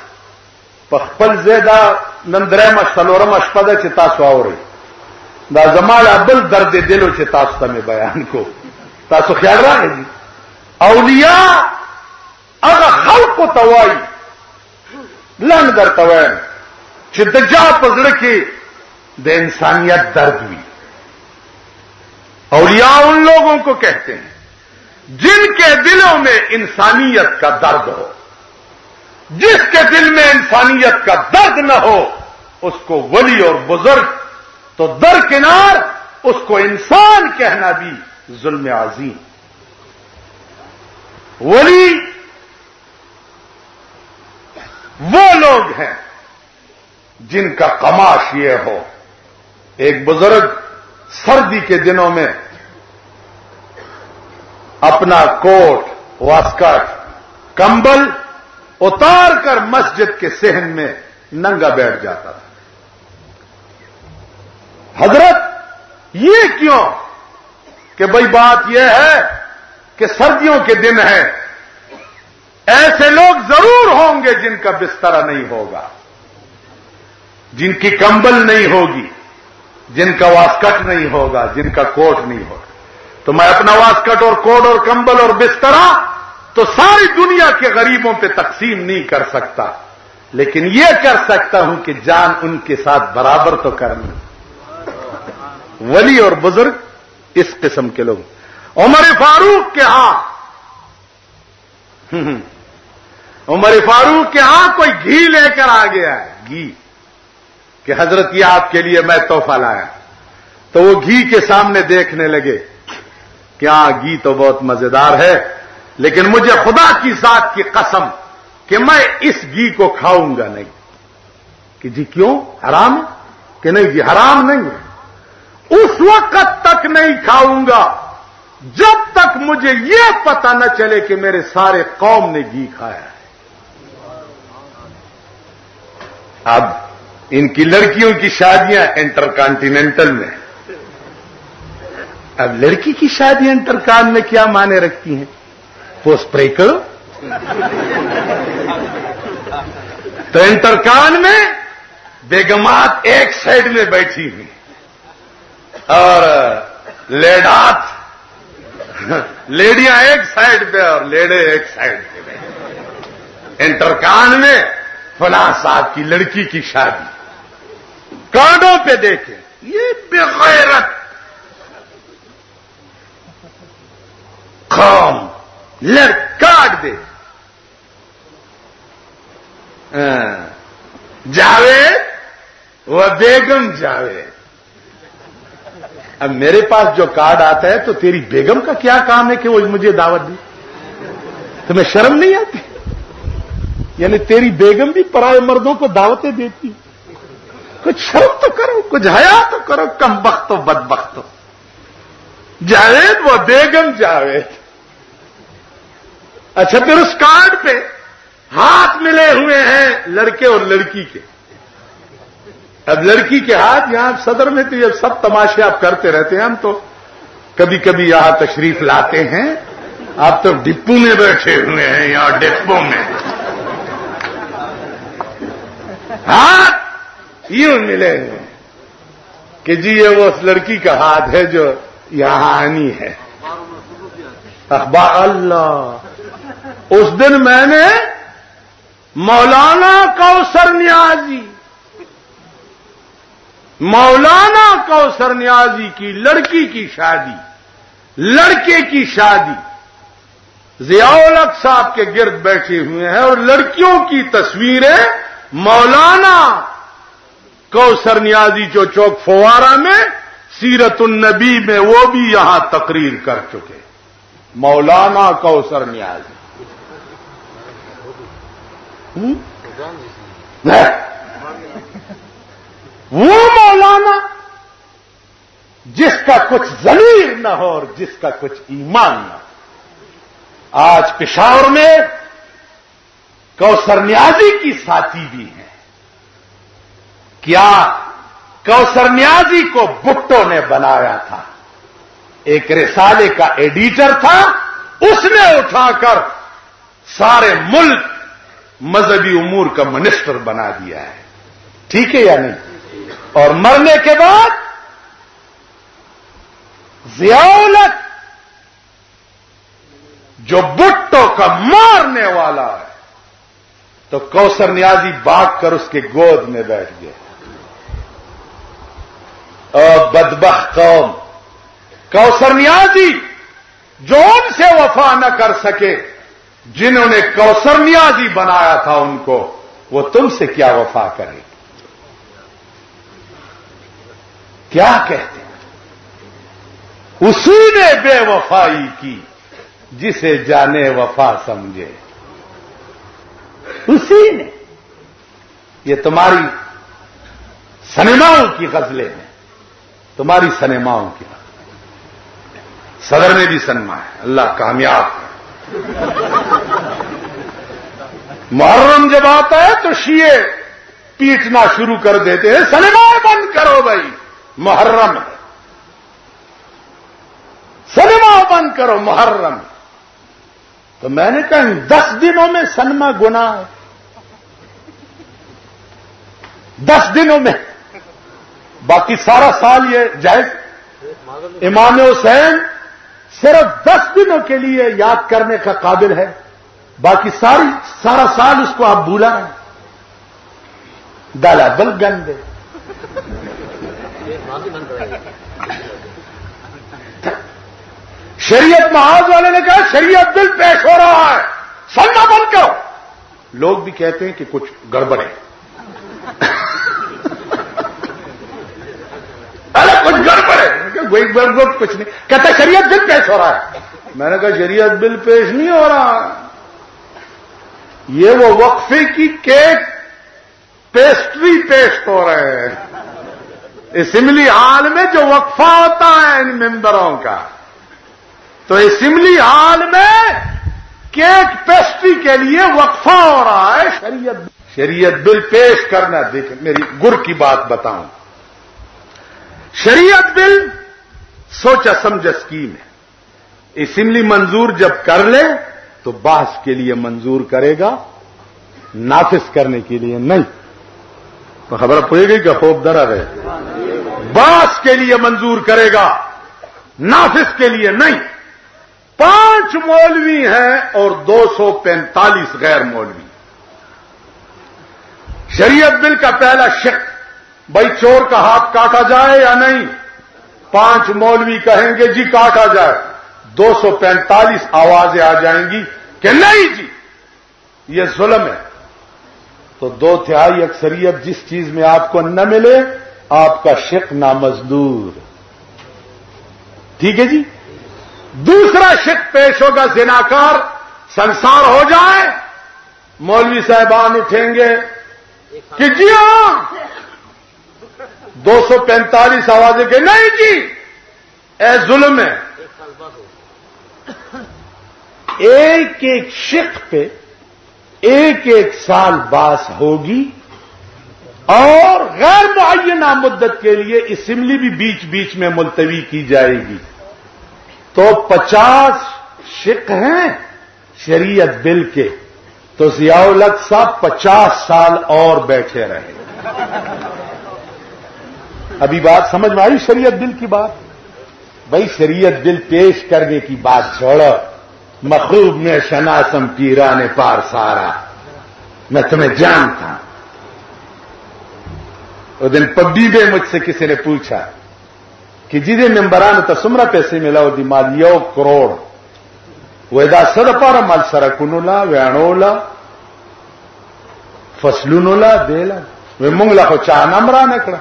پخپل زیدہ نندرم سلورم اشپدہ چی تاسو آوری دا زمال ابل درد دلو چی تاسو تا میں بیان کو تاسو خیال رہا ہے جی اولیاء اگا خلق و توائی لنگ در توائن چی دجا پزڑکی دا انسانیت درد ہوئی اولیاء ان لوگوں کو کہتے ہیں جن کے دلوں میں انسانیت کا درد ہو جس کے دل میں انسانیت کا درد نہ ہو اس کو ولی اور بزرگ تو درکنار اس کو انسان کہنا بھی ظلم عظیم ولی وہ لوگ ہیں جن کا قماش یہ ہو ایک بزرگ سردی کے دنوں میں اپنا کوٹ واسکٹ کمبل اتار کر مسجد کے صحن میں ننگا بیٹھ جاتا تھا حضرت یہ کیوں کہ بھئی بات یہ ہے کہ سردیوں کے دن ہیں ایسے لوگ ضرور ہوں گے جن کا بستر نہیں ہوگا جن کی کمبل نہیں ہوگی جن کا واسکٹ نہیں ہوگا جن کا کوٹ نہیں ہوگا تو میں اپنا واسکٹ اور کوٹ اور کمبل اور بسترا تو ساری دنیا کے غریبوں پہ تقسیم نہیں کر سکتا لیکن یہ کر سکتا ہوں کہ جان ان کے ساتھ برابر تو کرنا ولی اور بزرگ اس قسم کے لوگ عمر فاروق کے ہاں عمر فاروق کے ہاں کوئی گھی لے کر آ گیا ہے گھی کہ حضرت یہ آپ کے لیے میں تحفہ لایا تو وہ گھی کے سامنے دیکھنے لگے کیا گھی تو بہت مزیدار ہے لیکن مجھے خدا کی ذات کی قسم کہ میں اس گھی کو کھاؤں گا نہیں کہ جی کیوں حرام ہے کہ نہیں جی حرام نہیں ہے اس وقت تک نہیں کھاؤں گا جب تک مجھے یہ پتہ نہ چلے کہ میرے سارے قوم نے گھی کھایا ہے اب ان کی لڑکیوں کی شادیاں انٹر کانٹیننٹل میں اب لڑکی کی شادی انٹرکان میں کیا معنی رکھتی ہیں پوسٹ پرے کرو تو انٹرکان میں بیگمات ایک سائڈ میں بیٹھی ہوئی اور لیڈیاں ایک سائڈ پہ اور لیڈے ایک سائڈ پہ انٹرکان میں فلاں صاحب کی لڑکی کی شادی کارڈوں پہ دیکھیں یہ بغیرت قوم کاٹ دے جاوید وہ بیگم جاوید اب میرے پاس جو کارڈ آتا ہے تو تیری بیگم کا کیا کام ہے کہ وہ مجھے دعوت دی تمہیں شرم نہیں آتی یعنی تیری بیگم بھی پرائے مردوں کو دعوتیں دیتی کچھ شرم تو کرو کچھ حیا تو کرو کم بخت و بد بخت جاوید وہ بیگم جاوید اچھا پھر اس کارڈ پہ ہاتھ ملے ہوئے ہیں لڑکے اور لڑکی کے اب لڑکی کے ہاتھ یہاں صدر میں تو یہ سب تماشے آپ کرتے رہتے ہیں ہم تو کبھی کبھی یہاں تشریف لاتے ہیں آپ تو ڈپو میں بیٹھے ہوئے ہیں یہاں ڈپو میں ہاتھ یوں ملے ہوئے کہ جی یہ وہ لڑکی کا ہاتھ ہے جو یہاں آنی ہے اخبار اللہ اس دن میں نے مولانا کوثر نیازی کی لڑکی کی شادی لڑکے کی شادی ضیاء الحق صاحب کے گرد بیٹھے ہوئے ہیں اور لڑکیوں کی تصویریں مولانا کوثر نیازی جو چوک فوارہ میں سیرت النبی میں وہ بھی یہاں تقریر کر چکے مولانا کوثر نیازی وہ مولانا جس کا کچھ ضمیر نہ ہو اور جس کا کچھ ایمان نہ ہو. آج پشاور میں کوثر نیازی کی ساتھی بھی ہے. کیا کوثر نیازی کو بھٹو نے بنایا تھا؟ ایک رسالے کا ایڈیٹر تھا، اس نے اٹھا کر سارے ملک مذہبی امور کا منسٹر بنا دیا ہے. ٹھیک ہے یا نہیں؟ اور مرنے کے بعد ضیاء-ال-حق جو بھٹو کا مارنے والا ہے، تو کوثر نیازی بھاگ کر اس کے گود میں بیٹھ گئے. اور بدبخت قوم، کوثر نیازی جو ان سے وفا نہ کر سکے، جنہوں نے کوثر نیازی بنایا تھا ان کو، وہ تم سے کیا وفا کرے؟ کیا کہتے ہیں؟ اسی نے بے وفائی کی جسے جانے وفا سمجھے. اسی نے. یہ تمہاری سنیماؤں کی غزلیں ہیں، تمہاری سنیماؤں کی. صدر نے بھی سنما ہے، اللہ کامیاب ہے. محرم جب آتا ہے تو شیعے پیٹنا شروع کر دیتے ہیں، سنیما بند کرو بھائی، محرم ہے، سنیما بند کرو، محرم. تو میں نے کہا 10 دنوں میں سنما گناہ ہے، 10 دنوں میں، باقی سارا سال یہ جائز. امام حسین صرف 10 دنوں کے لیے یاد کرنے کا قابل ہے، باقی سارا سال اس کو آپ بھولا رہے. دالا بل گندے. شریعت محاذ والے نے کہا شریعت بل پیش ہو رہا ہے، سننا بند کرو. لوگ بھی کہتے ہیں کہ کچھ گڑبڑ ہے. ارے کچھ گڑبڑ ہے، کچھ نہیں. کہتا شریعت بل پیش ہو رہا ہے. میں نے کہا شریعت بل پیش نہیں ہو رہا، یہ وہ وقفے کی کیک پیسٹری پیش ہو رہے ہیں. اسمبلی ہال میں جو وقفہ ہوتا ہے ان ممبروں کا، تو اسمبلی ہال میں کیک پیسٹری کے لیے وقفہ ہو رہا ہے. شریعت بل پیش کرنا. دیکھیں میری گر کی بات بتاؤں، شریعت بل سوچا سمجھا اسکیم ہے. اسمبلی منظور جب کر لے تو بحث کے لیے منظور کرے گا، نافذ کرنے کے لیے نہیں. تو خبر پڑے گی کہ خوب درا ہے. بحث کے لیے منظور کرے گا، نافذ کے لیے نہیں. 5 مولوی ہیں اور 245 غیر مولوی. شریعت بل کا پہلا شق، بھائی چور کا ہاتھ کاٹا جائے یا نہیں؟ 5 مولوی کہیں گے جی کاٹا جائے، 245 آوازیں آ جائیں گی کہ نہیں جی یہ ظلم ہے. تو 2/3 اکثریت جس چیز میں آپ کو نہ ملے، آپ کا شق نامزدور. ٹھیک ہے جی. دوسرا شق پیش ہوگا، زناکار سنسار ہو جائے، مولوی صاحبان اٹھیں گے کہ جی ہاں 245 آوازیں کہ نہیں جی اے ظلم ہے. ایک ایک شق پہ 1 سال باس ہوگی، اور غیر معینہ مدت کے لیے اسمبلی بھی بیچ بیچ میں ملتوی کی جائے گی. تو 50 شق ہیں شریعت بل کے، تو ضیاء-ال-حق صاحب 50 سال اور بیٹھے رہے. ابھی بات سمجھ میں آئی شریعت بل کی بات؟ بھائی شریعت بل پیش کرنے کی بات چھوڑو، مخروب میں شناسم پیران پار سارا، میں تمہیں جانتا. وہ دن پبی میں مجھ سے کسی نے پوچھا کہ جی ممبران تو سمرا پیسے ملاو دی مال 1 کروڑ، ودا سر پارا مال سرکنولا ویانولا فصلونولا دیلا وہ منگلا کو چاہ نمرا نکڑا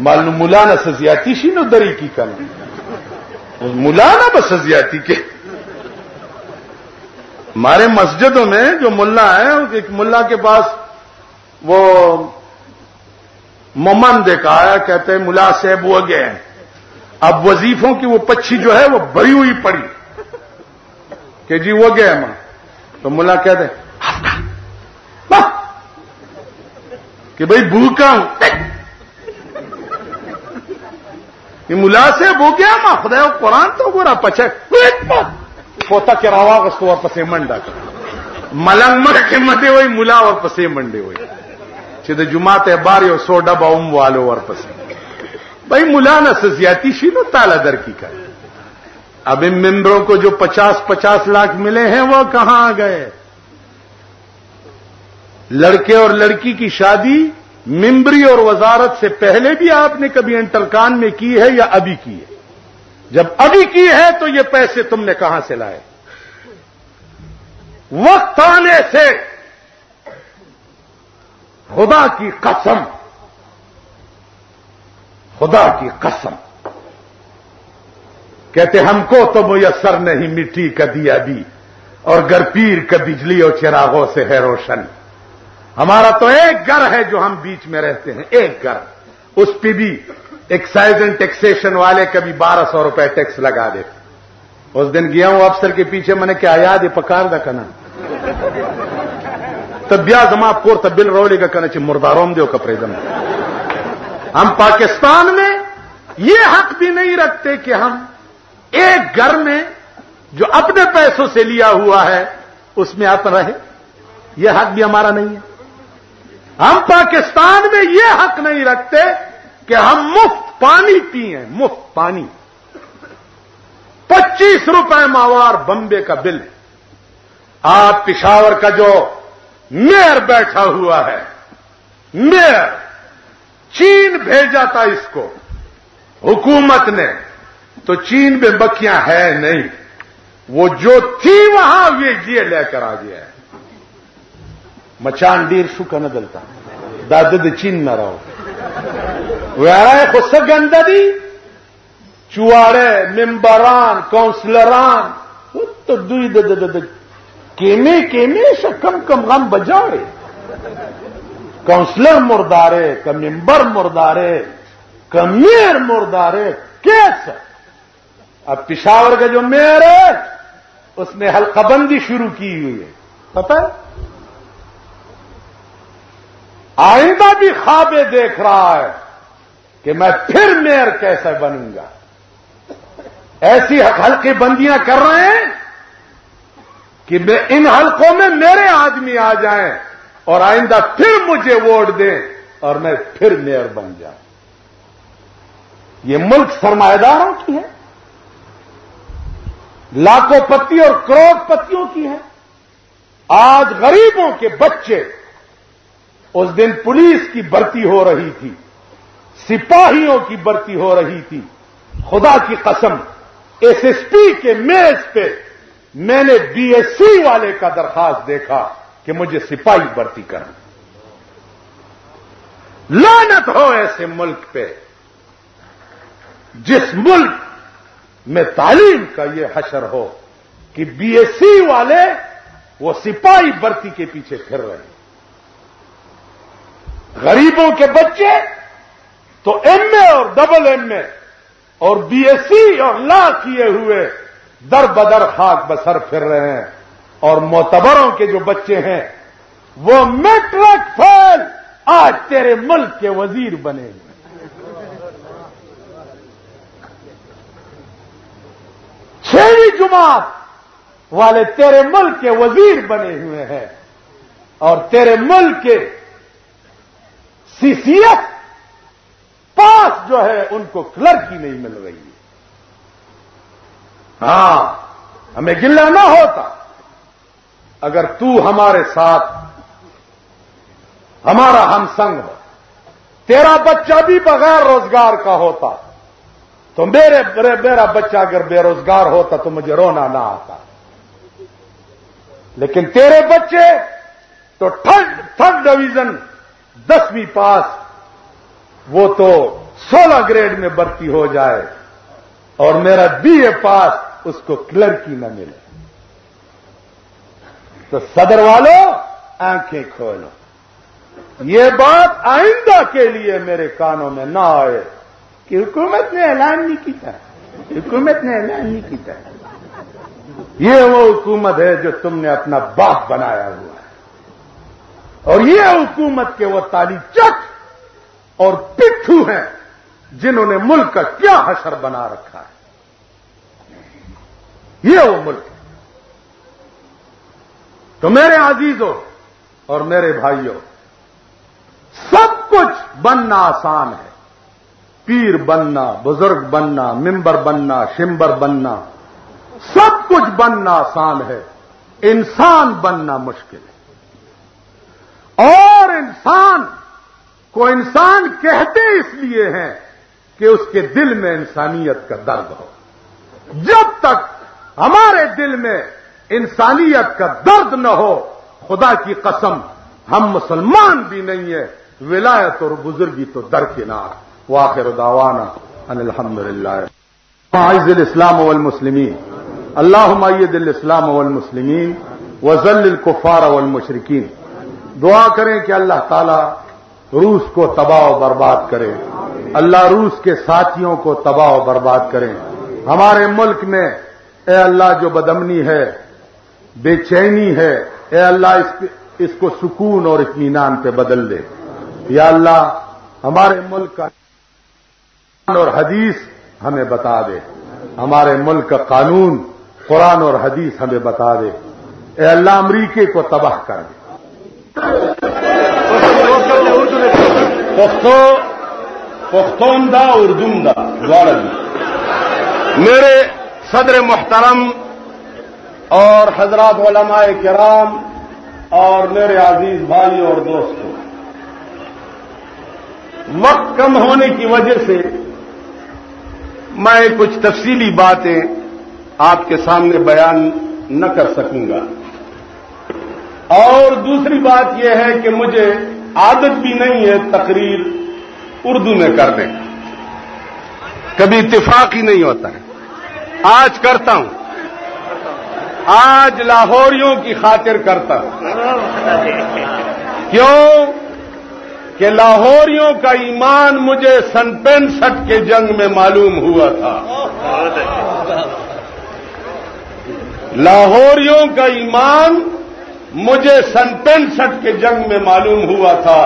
مال نو مولانا سزیاتی شی نو دری کی کنا مولانا بس سزیاتی کے ہمارے مسجدوں میں جو ملا ہے، ایک ملا کے پاس وہ ممن دیکھا ہے، کہتے ہیں ملا صاحب وہ گئے ہیں، اب وظیفوں کی وہ پچھی جو ہے وہ بھری ہوئی پڑی کہ جی وہ گئے ماں، تو ملا کہتے کہ بھائی بھوکا ہوں، یہ ملا صاحب ہو گیا ماں خدا قرآن تو گورا پچھے پوتا کے روا اس کو پسے منڈا کر ملنگ مر کے مدے ہوئی ملا اور پسے منڈے ہوئی چھ جماعت باری اور 100 ڈبا ام والو اور پسے بھائی ملا نہ سزیاتی شینو تالا در کی کر اب ان ممبروں کو جو 50 لاکھ ملے ہیں وہ کہاں گئے؟ لڑکے اور لڑکی کی شادی ممبری اور وزارت سے پہلے بھی آپ نے کبھی انٹرکان میں کی ہے یا ابھی کی ہے؟ جب ابھی کی ہے تو یہ پیسے تم نے کہاں سے لائے؟ وقت آنے سے خدا کی قسم، خدا کی قسم کہتے ہم کو تو میسر نہیں مٹی کا دیا بھی، اور گر پیر کا بجلی اور چراغوں سے ہے روشن۔ ہمارا تو ایک گھر ہے جو ہم بیچ میں رہتے ہیں، ایک گھر، اس پہ بھی ایکسائز اینڈ ٹیکسیشن والے کبھی 1200 روپے ٹیکس لگا دیتے۔ اس دن گیا ہوں افسر کے پیچھے، میں نے کیا یاد ہے پکار دا کنا تب بیا زما پور تب بل رولے گا کنا چھ مرداروم دیو کپڑے دم۔ ہم پاکستان میں یہ حق بھی نہیں رکھتے کہ ہم ایک گھر میں جو اپنے پیسوں سے لیا ہوا ہے اس میں آپ رہے، یہ حق بھی ہمارا نہیں ہے۔ ہم پاکستان میں یہ حق نہیں رکھتے کہ ہم مفت پانی پیئیں، مفت پانی۔ 25 روپے ماوار بمبے کا بل۔ آپ پشاور کا جو میئر بیٹھا ہوا ہے، میئر چین بھیجا تھا اس کو حکومت نے، تو چین میں بکیاں ہے نہیں، وہ جو تھی وہاں یہ لے کر آ گیا ہے۔ مچان ڈیر شو کا ندلتا داد چین نہ رہو خود سے گندہ دی چوارے ممبران کونسلران تو کیمے سے کم غم بجاڑے، کونسلر مردارے کا ممبر مردارے کا میئر مردارے کیسا۔ اب پشاور کا جو میئر ہے اس نے حلقہ بندی شروع کی ہوئی ہے، پتہ ہے؟ آئندہ بھی خوابیں دیکھ رہا ہے کہ میں پھر میئر کیسے بنوں گا۔ ایسی حلقے بندیاں کر رہے ہیں کہ میں ان حلقوں میں میرے آدمی آ جائیں اور آئندہ پھر مجھے ووٹ دیں اور میں پھر میئر بن جاؤں۔ یہ ملک سرمایہ داروں کی ہے، لاکھوں پتی اور کروڑ پتیوں کی ہے۔ آج غریبوں کے بچے، اس دن پولیس کی بھرتی ہو رہی تھی، سپاہیوں کی بھرتی ہو رہی تھی، خدا کی قسم ایس ایس پی کے میز پہ میں نے بی ایس سی والے کا درخواست دیکھا کہ مجھے سپاہی بھرتی کرنا۔ لعنت ہو ایسے ملک پہ جس ملک میں تعلیم کا یہ حشر ہو کہ بی ایس سی والے وہ سپاہی بھرتی کے پیچھے پھر رہے ہیں۔ غریبوں کے بچے تو ایم اے اور ڈبل ایم اے اور بی ایس سی اور لا کیے ہوئے در بدر خاک بسر پھر رہے ہیں، اور معتبروں کے جو بچے ہیں وہ میٹرک فیل آج تیرے ملک کے وزیر بنے ہیں۔ 6ویں جماعت والے تیرے ملک کے وزیر بنے ہوئے ہیں، اور تیرے ملک کے سی سی ایف پاس جو ہے ان کو کلرکی نہیں مل رہی ہے۔ ہاں، ہمیں گلہ نہ ہوتا اگر تو ہمارے ساتھ ہمارا ہم سنگ ہو، تیرا بچہ بھی بغیر روزگار کا ہوتا تو میرا بچہ اگر بے روزگار ہوتا تو مجھے رونا نہ آتا، لیکن تیرے بچے تو تھرڈ ڈویژن 10ویں پاس، وہ تو 16 گریڈ میں بھرتی ہو جائے اور میرا بی اے پاس اس کو کلرکی نہ ملے۔ تو صدر والوں آنکھیں کھولو، یہ بات آئندہ کے لیے میرے کانوں میں نہ آئے کہ حکومت نے اعلان نہیں کیا، حکومت نے اعلان نہیں کیا۔ یہ وہ حکومت ہے جو تم نے اپنا باپ بنایا ہوا ہے، اور یہ حکومت کے وہ تالی چٹ اور پٹھو ہیں جنہوں نے ملک کا کیا حشر بنا رکھا ہے۔ یہ وہ ملک ہے۔ تو میرے عزیزوں اور میرے بھائیوں، سب کچھ بننا آسان ہے، پیر بننا، بزرگ بننا، ممبر بننا، شمبر بننا، سب کچھ بننا آسان ہے، انسان بننا مشکل ہے۔ اور انسان کو انسان کہتے اس لیے ہیں کہ اس کے دل میں انسانیت کا درد ہو۔ جب تک ہمارے دل میں انسانیت کا درد نہ ہو، خدا کی قسم ہم مسلمان بھی نہیں ہیں، ولایت اور بزرگی تو درکنار۔ وآخر دعوانا ان الحمدللہ۔ اعز الاسلام والمسلمین، اللهم اید الاسلام والمسلمین وذل الکفار والمشرکین۔ دعا کریں کہ اللہ تعالی روس کو تباہ و برباد کرے، اللہ روس کے ساتھیوں کو تباہ و برباد کرے۔ ہمارے ملک میں اے اللہ جو بدامنی ہے، بے چینی ہے، اے اللہ اس کو سکون اور اطمینان پہ بدل دے۔ یا اللہ ہمارے ملک کا قرآن اور حدیث ہمیں بتا دے، ہمارے ملک کا قانون قرآن اور حدیث ہمیں بتا دے۔ اے اللہ امریکہ کو تباہ کر دے۔ پختون دا اردوم دا دوارا دی۔ میرے صدر محترم اور حضرات علماء کرام اور میرے عزیز بھائی اور دوستوں، وقت کم ہونے کی وجہ سے میں کچھ تفصیلی باتیں آپ کے سامنے بیان نہ کر سکوں گا، اور دوسری بات یہ ہے کہ مجھے عادت بھی نہیں ہے تقریر اردو میں کرنے کا، کبھی اتفاق ہی نہیں ہوتا ہے۔ آج کرتا ہوں، آج لاہوریوں کی خاطر کرتا ہوں۔ کیوں کہ لاہوریوں کا ایمان مجھے سن 65 کے جنگ میں معلوم ہوا تھا۔ لاہوریوں کا ایمان مجھے سن 65 کے جنگ میں معلوم ہوا تھا،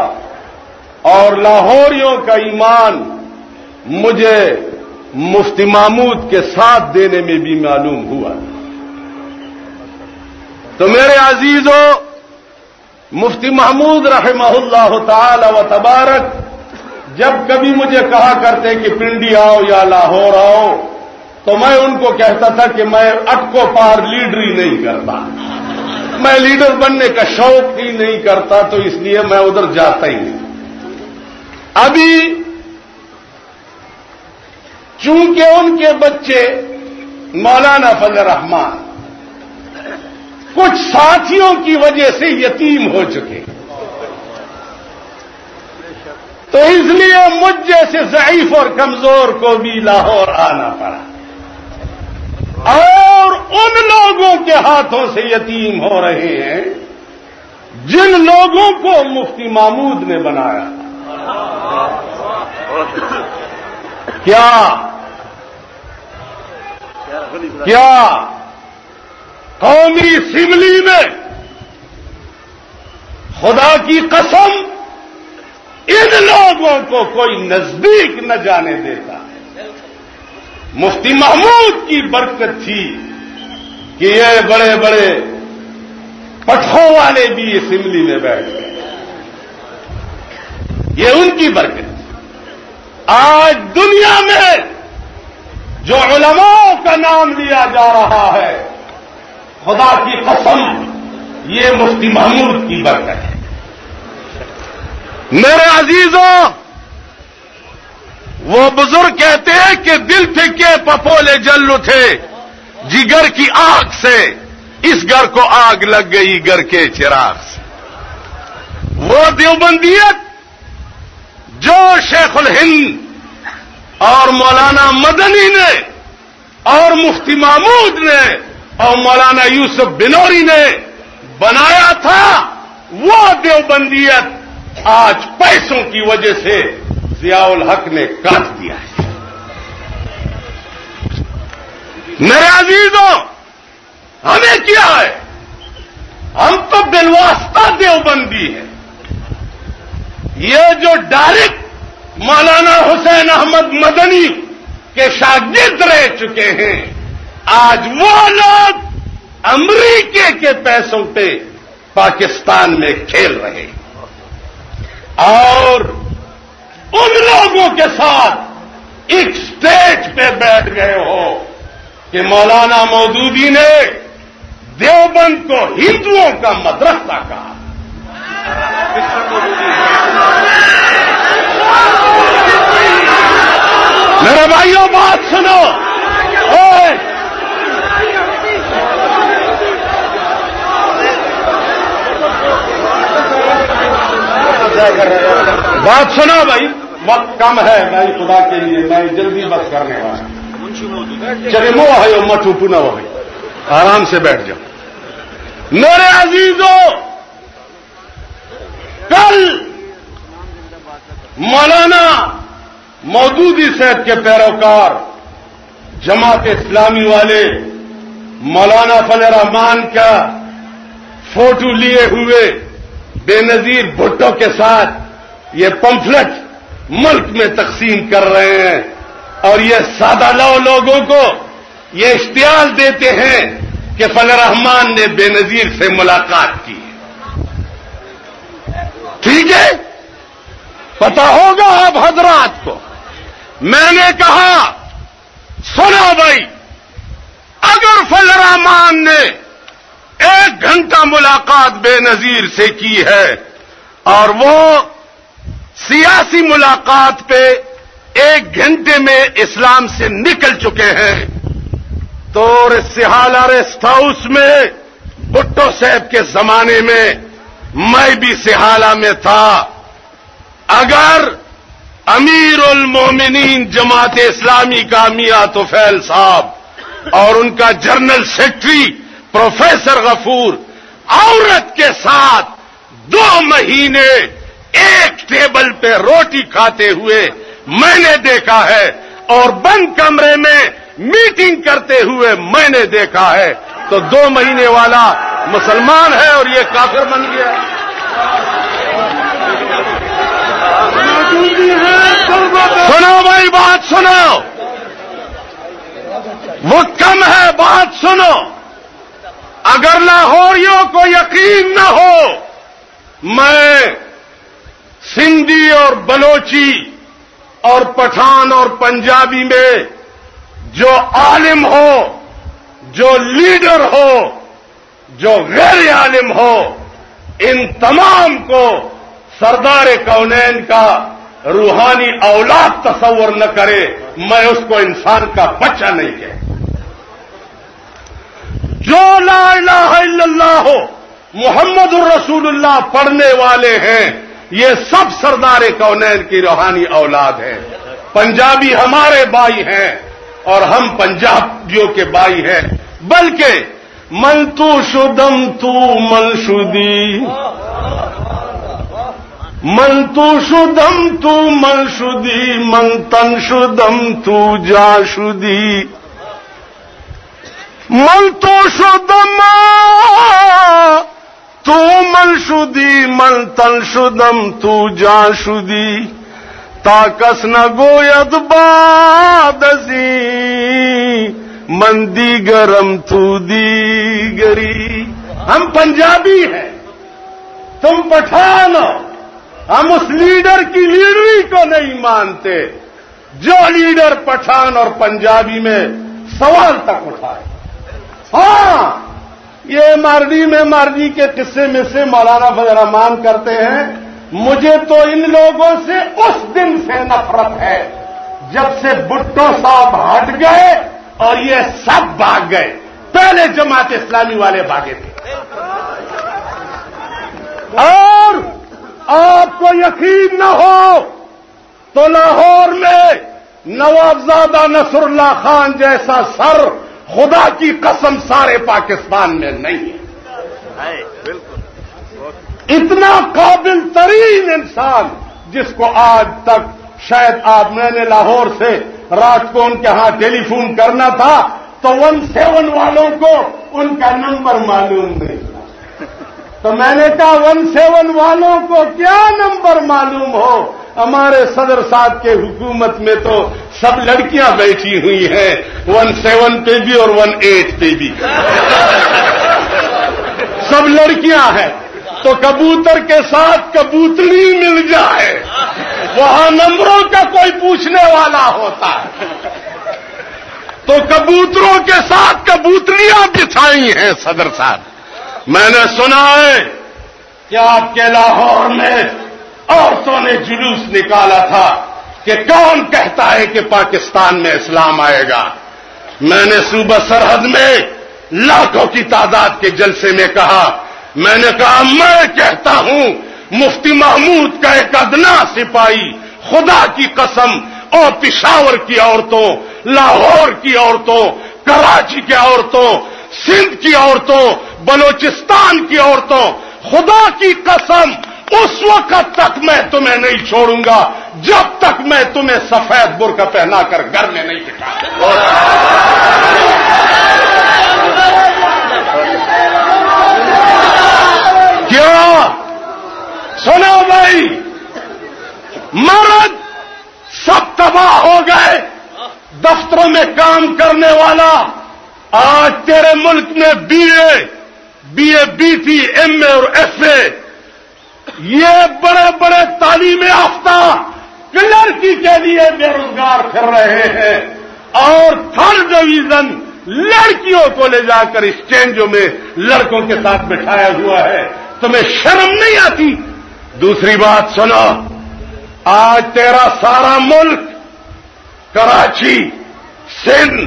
اور لاہوریوں کا ایمان مجھے مفتی محمود کے ساتھ دینے میں بھی معلوم ہوا تھا۔ تو میرے عزیزوں، مفتی محمود رحمہ اللہ تعالی و تبارک جب کبھی مجھے کہا کرتے کہ پنڈی آؤ یا لاہور آؤ، تو میں ان کو کہتا تھا کہ میں اٹکو پار لیڈری نہیں کرتا، میں لیڈر بننے کا شوق ہی نہیں کرتا، تو اس لیے میں ادھر جاتا ہی نہیں۔ ابھی چونکہ ان کے بچے مولانا فضل الرحمان کچھ ساتھیوں کی وجہ سے یتیم ہو چکے، تو اس لیے مجھ جیسے ضعیف اور کمزور کو بھی لاہور آنا پڑا، اور ان لوگوں کے ہاتھوں سے یتیم ہو رہے ہیں جن لوگوں کو مفتی محمود نے بنایا۔ کیا قومی اسمبلی میں خدا کی قسم ان لوگوں کو کوئی نزدیک نہ جانے دیتا؟ مفتی محمود کی برکت تھی کہ یہ بڑے بڑے پٹھوں والے بھی اسمبلی میں بیٹھ گئے، یہ ان کی برکت۔ آج دنیا میں جو علماء کا نام لیا جا رہا ہے، خدا کی قسم یہ مفتی محمود کی برکت ہے۔ میرے عزیزوں، وہ بزرگ کہتے ہیں کہ دل پھکے پپولے جل اٹھے جگر کی آگ سے، اس گھر کو آگ لگ گئی گھر کے چراغ سے۔ وہ دیوبندیت جو شیخ الہند اور مولانا مدنی نے اور مفتی محمود نے اور مولانا یوسف بنوری نے بنایا تھا وہ دیوبندیت آج پیسوں کی وجہ سے ضیاء الحق نے کاٹ دیا ہے۔ میرے عزیزوں، ہمیں کیا ہے؟ ہم تو بالواسطہ دیوبندی ہیں۔ یہ جو ڈائریکٹ مولانا حسین احمد مدنی کے شاگرد رہ چکے ہیں، آج وہ لوگ امریکہ کے پیسوں پہ پاکستان میں کھیل رہے ہیں اور ان لوگوں کے ساتھ ایک سٹیج پہ بیٹھ گئے ہو کہ مولانا مودودی نے دیوبند کو ہندوؤں کا مدرسہ کہا۔ میرے بھائیوں بات سنو، بات سنو بھائی، وقت کم ہے بھائی، خدا کے لیے میں جلدی بس کرنے والا ہوں۔ چلے مو ہے مت پنا ہو بھائی، آرام سے بیٹھ جاؤ۔ میرے عزیزوں، کل مولانا مودودی صاحب کے پیروکار جماعت اسلامی والے مولانا فضل الرحمان کا فوٹو لیے ہوئے بے نظیر بھٹو کے ساتھ یہ پمفلٹ ملک میں تقسیم کر رہے ہیں اور یہ سادہ لوگوں کو یہ اشتعال دیتے ہیں کہ فضل الرحمان نے بے نظیر سے ملاقات کی۔ ٹھیک ہے، پتا ہوگا اب حضرات کو۔ میں نے کہا سنو بھائی، اگر فضل الرحمان نے 1 گھنٹہ ملاقات بے نظیر سے کی ہے اور وہ سیاسی ملاقات پہ 1 گھنٹے میں اسلام سے نکل چکے ہیں، تو سہالہ ریسٹ ہاؤس میں بھٹو صاحب کے زمانے میں میں بھی سہالہ میں تھا۔ اگر امیر المومنین جماعت اسلامی کا میاں طفیل صاحب اور ان کا جنرل سیکرٹری پروفیسر غفور عورت کے ساتھ 2 مہینے ایک ٹیبل پہ روٹی کھاتے ہوئے میں نے دیکھا ہے اور بند کمرے میں میٹنگ کرتے ہوئے میں نے دیکھا ہے، تو 2 مہینے والا مسلمان ہے اور یہ کافر بن گیا۔ سنو بھائی، بات سنو، وہ کم ہے، بات سنو۔ اگر لاہوریوں کو یقین نہ ہو، میں سندھی اور بلوچی اور پٹھان اور پنجابی میں جو عالم ہو، جو لیڈر ہو، جو غیر عالم ہو، ان تمام کو سردار کونین کا روحانی اولاد تصور نہ کرے، میں اس کو انسان کا بچہ نہیں کہتا۔ جو لا الہ الا اللہ ہو، محمد الرسول اللہ پڑھنے والے ہیں، یہ سب سردار کونین کی روحانی اولاد ہیں۔ پنجابی ہمارے بھائی ہیں اور ہم پنجابیوں کے بھائی ہیں، بلکہ من تو شدم تو من شدی، من تو شدم تو من شدی، من تن شدم تو جا شدی، من تو شدم تو من شدی، من تن شدم تو جا شدی، تا کس نہ گوید باد ازی، من دیگرم تو دیگری۔ ہم پنجابی ہیں، تم پٹھان ہو، ہم اس لیڈر کی لیڈری کو نہیں مانتے جو لیڈر پٹھان اور پنجابی میں سوال تک اٹھائے۔ ہاں، یہ مارڈی میں مارڈی کے قصے میں سے مولانا فضل الرحمان کرتے ہیں، مجھے تو ان لوگوں سے اس دن سے نفرت ہے جب سے بھٹو صاحب ہٹ گئے اور یہ سب بھاگ گئے۔ پہلے جماعت اسلامی والے بھاگے تھے۔ اور آپ کو یقین نہ ہو تو لاہور میں نوابزادہ نصر اللہ خان جیسا سر خدا کی قسم سارے پاکستان میں نہیں ہے۔ اتنا قابل ترین انسان جس کو آج تک شاید آپ میں نے لاہور سے رات کو ان کے ہاں ٹیلی فون کرنا تھا تو 17 والوں کو ان کا نمبر معلوم نہیں، تو میں نے کہا 17 والوں کو کیا نمبر معلوم ہو؟ ہمارے صدر صاحب کے حکومت میں تو سب لڑکیاں بیٹھی ہوئی ہیں 17 پہ بھی اور 18 پہ بھی سب لڑکیاں ہیں، تو کبوتر کے ساتھ کبوتری مل جائے وہاں نمبروں کا کوئی پوچھنے والا ہوتا ہے، تو کبوتروں کے ساتھ کبوتریاں بچھائی ہیں صدر صاحب۔ میں نے سنا ہے کہ آپ کے لاہور میں عورتوں نے جلوس نکالا تھا کہ کون کہتا ہے کہ پاکستان میں اسلام آئے گا۔ میں نے صوبہ سرحد میں لاکھوں کی تعداد کے جلسے میں کہا، میں نے کہا میں کہتا ہوں مفتی محمود کا ایک ادنا سپاہی خدا کی قسم اور پشاور کی عورتوں، لاہور کی عورتوں، کراچی کی عورتوں، سندھ کی عورتوں، بلوچستان کی عورتوں، خدا کی قسم اس وقت تک میں تمہیں نہیں چھوڑوں گا جب تک میں تمہیں سفید برقع پہنا کر گھر میں نہیں دکھا کیا سنو بھائی، مرد سب تباہ ہو گئے، دفتروں میں کام کرنے والا آج تیرے ملک میں B A B T M A اور ایف اے یہ بڑے بڑے تعلیم یافتہ لڑکی کے لیے بے روزگار پھر رہے ہیں، اور 3rd ڈویژن لڑکیوں کو لے جا کر اسٹینجوں میں لڑکوں کے ساتھ بٹھایا ہوا ہے۔ تمہیں شرم نہیں آتی؟ دوسری بات سنو، آج تیرا سارا ملک، کراچی، سندھ،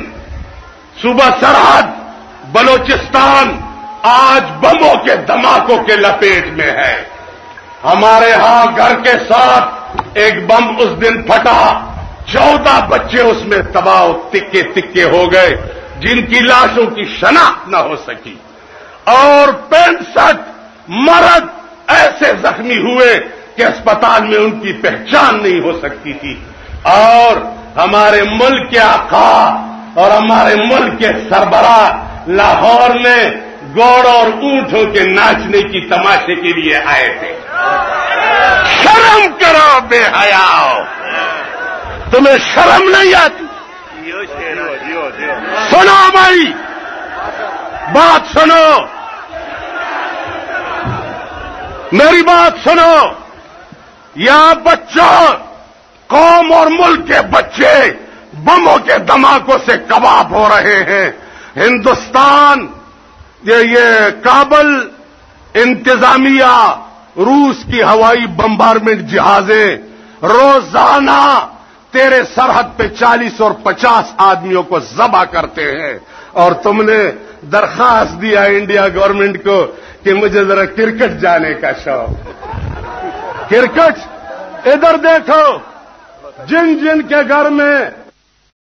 صوبہ سرحد، بلوچستان آج بموں کے دھماکوں کے لپیٹ میں ہے۔ ہمارے ہاں گھر کے ساتھ ایک بم اس دن پھٹا، 14 بچے اس میں تباہ تکے تکے ہو گئے جن کی لاشوں کی شناخت نہ ہو سکی، اور 65 مرد ایسے زخمی ہوئے کہ اسپتال میں ان کی پہچان نہیں ہو سکتی تھی، اور ہمارے ملک کے آقا اور ہمارے ملک کے سربراہ لاہور میں گوڑ اور اونٹوں کے ناچنے کی تماشے کے لیے آئے تھے۔ شرم کرو بے حیاؤ، تمہیں شرم نہیں آتی؟ سنو بھائی، بات سنو، میری بات سنو، یا بچوں، قوم اور ملک کے بچے بموں کے دھماکوں سے کباب ہو رہے ہیں۔ ہندوستان یہ کابل انتظامیہ، روس کی ہوائی بمبارمنٹ جہازیں روزانہ تیرے سرحد پہ 40 اور 50 آدمیوں کو ذبح کرتے ہیں، اور تم نے درخواست دیا انڈیا گورنمنٹ کو کہ مجھے ذرا کرکٹ جانے کا شوق۔ کرکٹ ادھر دیکھو، جن جن کے گھر میں